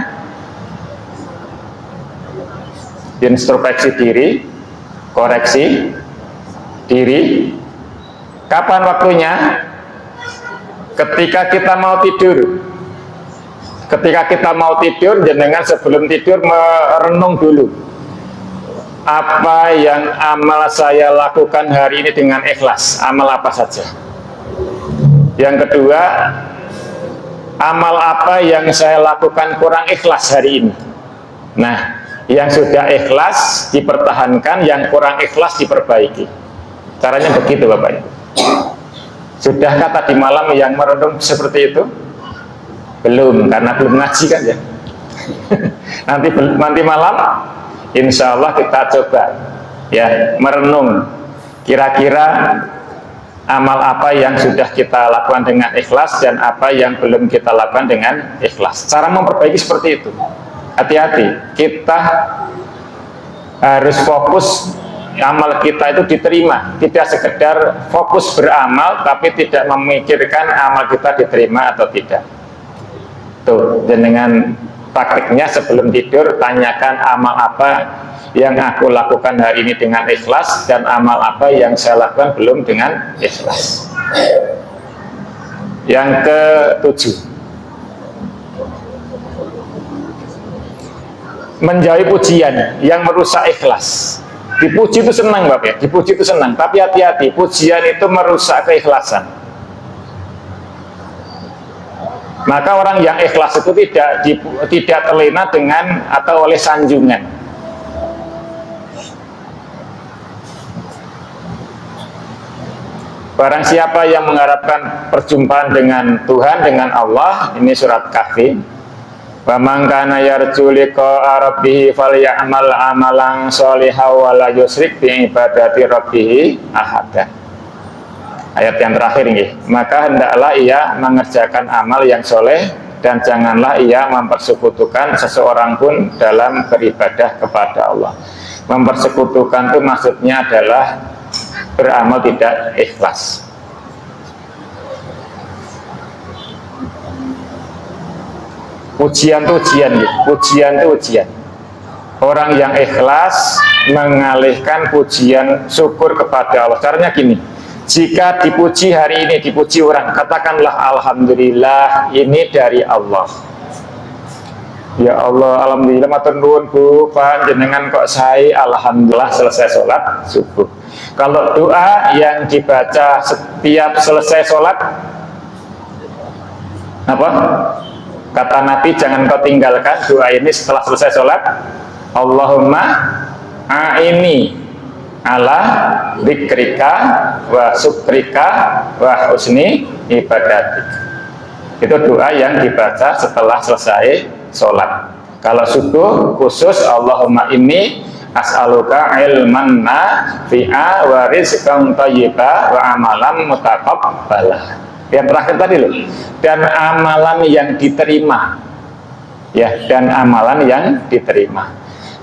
Introspeksi diri, koreksi diri. Kapan waktunya? Ketika kita mau tidur. Ketika kita mau tidur, jenengan sebelum tidur merenung dulu, apa yang amal saya lakukan hari ini dengan ikhlas, amal apa saja. Yang kedua, amal apa yang saya lakukan kurang ikhlas hari ini. Nah, yang sudah ikhlas dipertahankan, yang kurang ikhlas diperbaiki. Caranya begitu Bapak Ibu. Sudahkah tadi malam yang merenung seperti itu? Belum, karena belum ngaji kan ya. nanti malam insya Allah kita coba ya merenung kira-kira amal apa yang sudah kita lakukan dengan ikhlas dan apa yang belum kita lakukan dengan ikhlas. Cara memperbaiki seperti itu. Hati-hati, kita harus fokus amal kita itu diterima, tidak sekedar fokus beramal tapi tidak memikirkan amal kita diterima atau tidak. Tuh, dengan praktiknya sebelum tidur tanyakan amal apa yang aku lakukan hari ini dengan ikhlas dan amal apa yang saya lakukan belum dengan ikhlas. Yang ketujuh, menjauhi pujian yang merusak ikhlas. Dipuji itu senang Bapak ya, dipuji itu senang, tapi hati-hati, pujian itu merusak keikhlasan. Maka orang yang ikhlas itu tidak terlena dengan atau oleh sanjungan. Barang siapa yang mengharapkan perjumpaan dengan Tuhan, dengan Allah, ini surat Kahfi. Wa man kana yarju liqa'a rabbih falyamal amalan sholihan wa la yusyrik bi ibadati rabbih ahada. Ayat yang terakhir ini, maka hendaklah ia mengerjakan amal yang soleh dan janganlah ia mempersekutukan seseorang pun dalam beribadah kepada Allah. Mempersekutukan itu maksudnya adalah beramal tidak ikhlas. Pujian itu ujian. Orang yang ikhlas mengalihkan pujian syukur kepada Allah. Caranya gini, jika dipuji hari ini, dipuji orang, katakanlah alhamdulillah ini dari Allah. Ya Allah, alhamdulillah matur nuwun Bu, panjenengan kok saya alhamdulillah selesai sholat subuh. Kalau doa yang dibaca setiap selesai sholat apa? Kata Nabi, jangan kau tinggalkan doa ini setelah selesai sholat. Allahumma a'ini ala dzikrika wa syukrika wa husni ibadatik. Itu doa yang dibaca setelah selesai sholat. Kalau subuh khusus Allahumma inni as'aluka ilman nafi'a wa rizqan thayyiba wa amalan mutaqabbala. Yang terakhir tadi loh, dan amalan yang diterima. Ya, dan amalan yang diterima.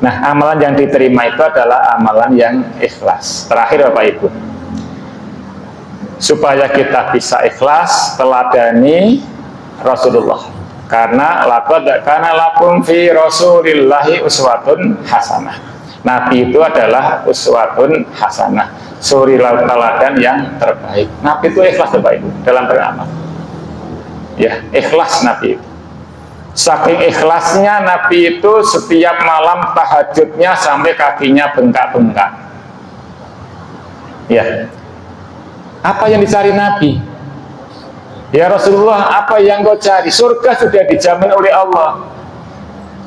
Nah, amalan yang diterima itu adalah amalan yang ikhlas. Terakhir Bapak Ibu, supaya kita bisa ikhlas, teladani Rasulullah. Karena laqad kana lakum fi Rasulillahi uswatun hasanah. Nabi itu adalah uswatun hasanah, suri teladan yang terbaik. Nabi itu ikhlas Bapak Ibu dalam beramal. Ya, ikhlas Nabi itu. Saking ikhlasnya Nabi itu setiap malam tahajudnya sampai kakinya bengkak-bengkak. Ya. Apa yang dicari Nabi? Ya Rasulullah, apa yang kau cari? Surga sudah dijamin oleh Allah.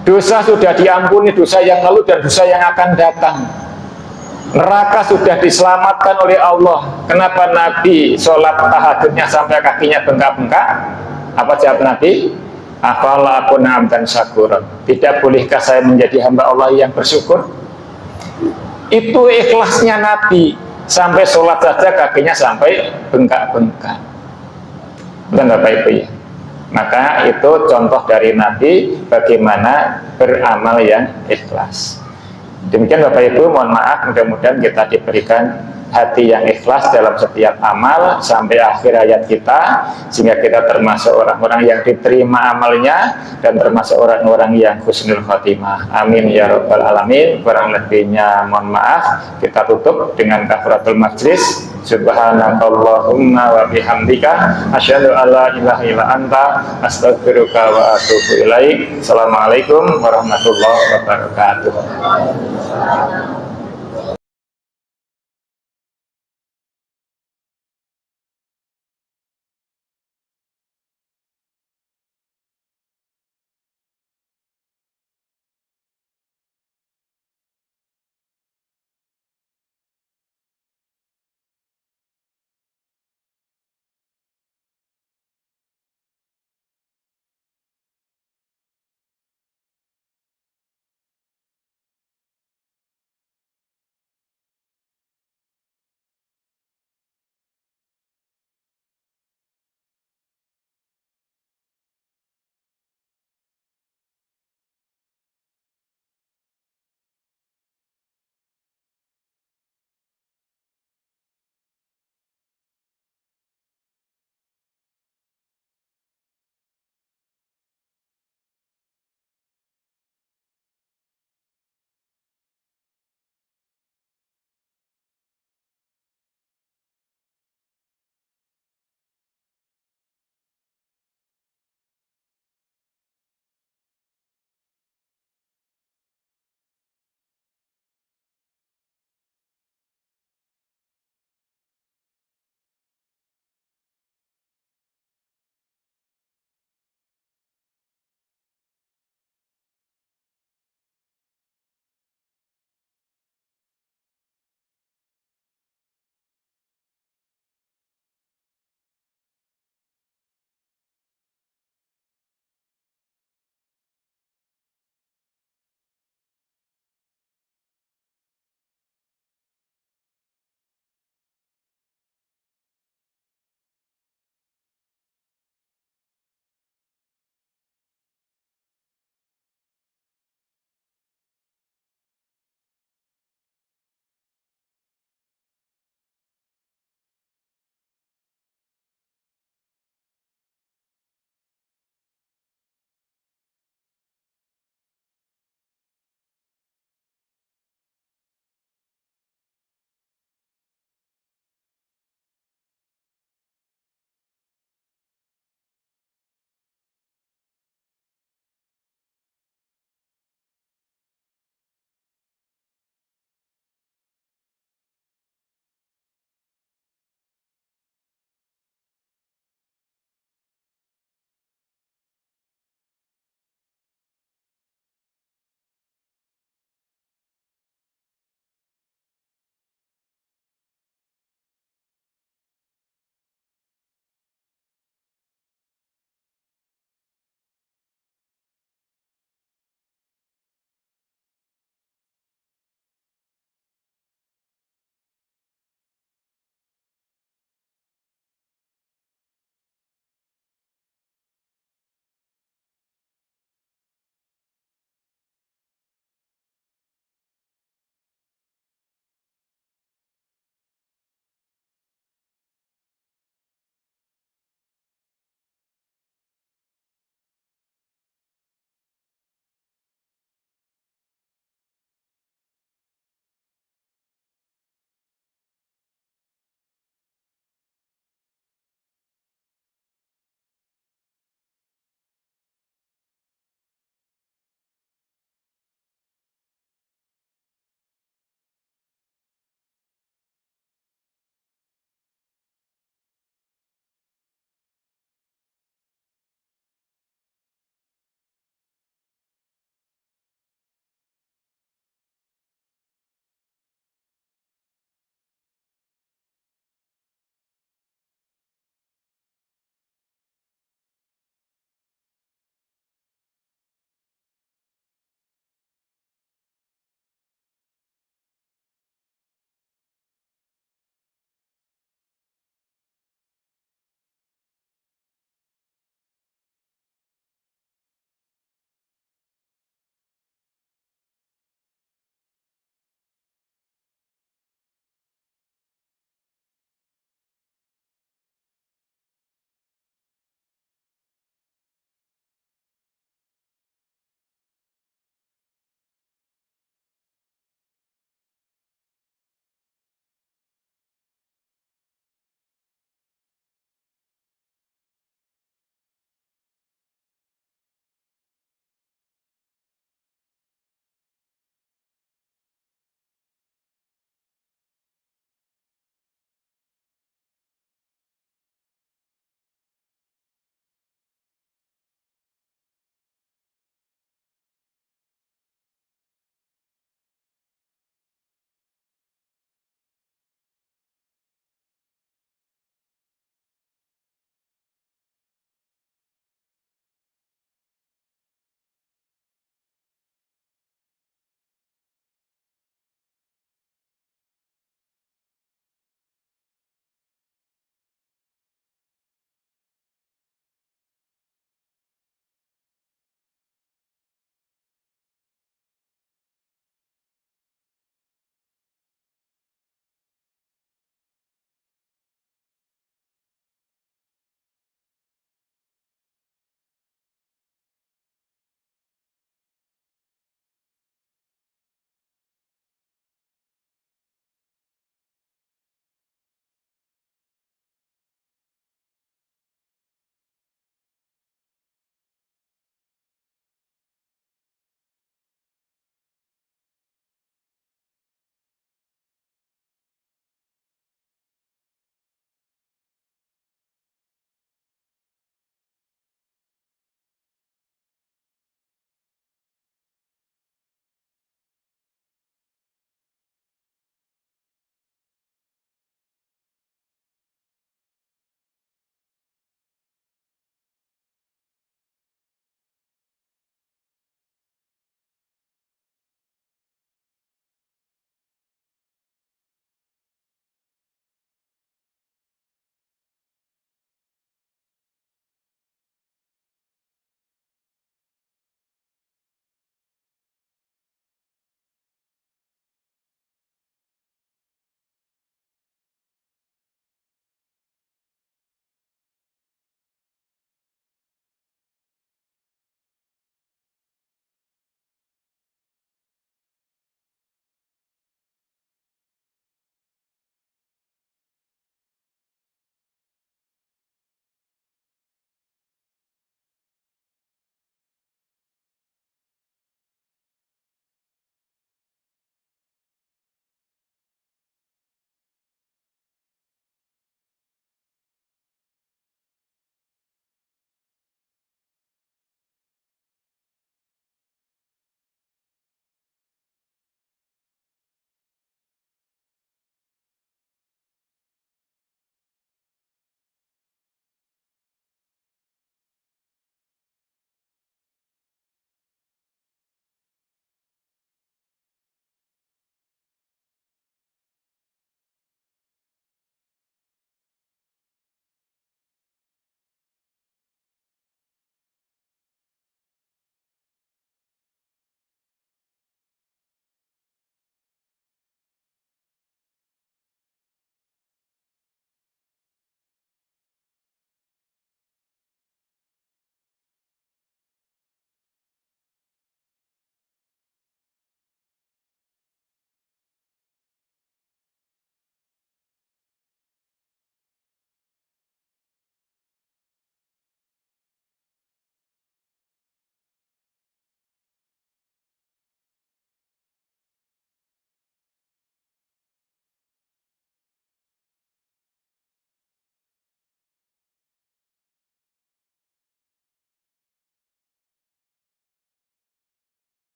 Dosa sudah diampuni, dosa yang lalu dan dosa yang akan datang. Neraka sudah diselamatkan oleh Allah. Kenapa Nabi sholat tahajudnya sampai kakinya bengkak-bengkak? Apa jawab Nabi? Afala akun abdan syakuran. Tidak bolehkah saya menjadi hamba Allah yang bersyukur? Itu ikhlasnya Nabi. Sampai sholat saja kakinya sampai bengkak-bengkak. Bukan Bapak Ibu ya. Maka itu contoh dari Nabi bagaimana beramal yang ikhlas. Demikian Bapak Ibu, mohon maaf, mudah-mudahan kita diberikan hati yang ikhlas dalam setiap amal sampai akhir hayat kita, sehingga kita termasuk orang-orang yang diterima amalnya dan termasuk orang-orang yang husnul khotimah. Amin ya rabbal alamin. Kurang lebihnya mohon maaf. Kita tutup dengan kafaratul majlis. Subhanakallahumma wa bihamdika asyhadu an la ilaha illa anta astaghfiruka wa atubu ilaik. Assalamualaikum warahmatullahi wabarakatuh.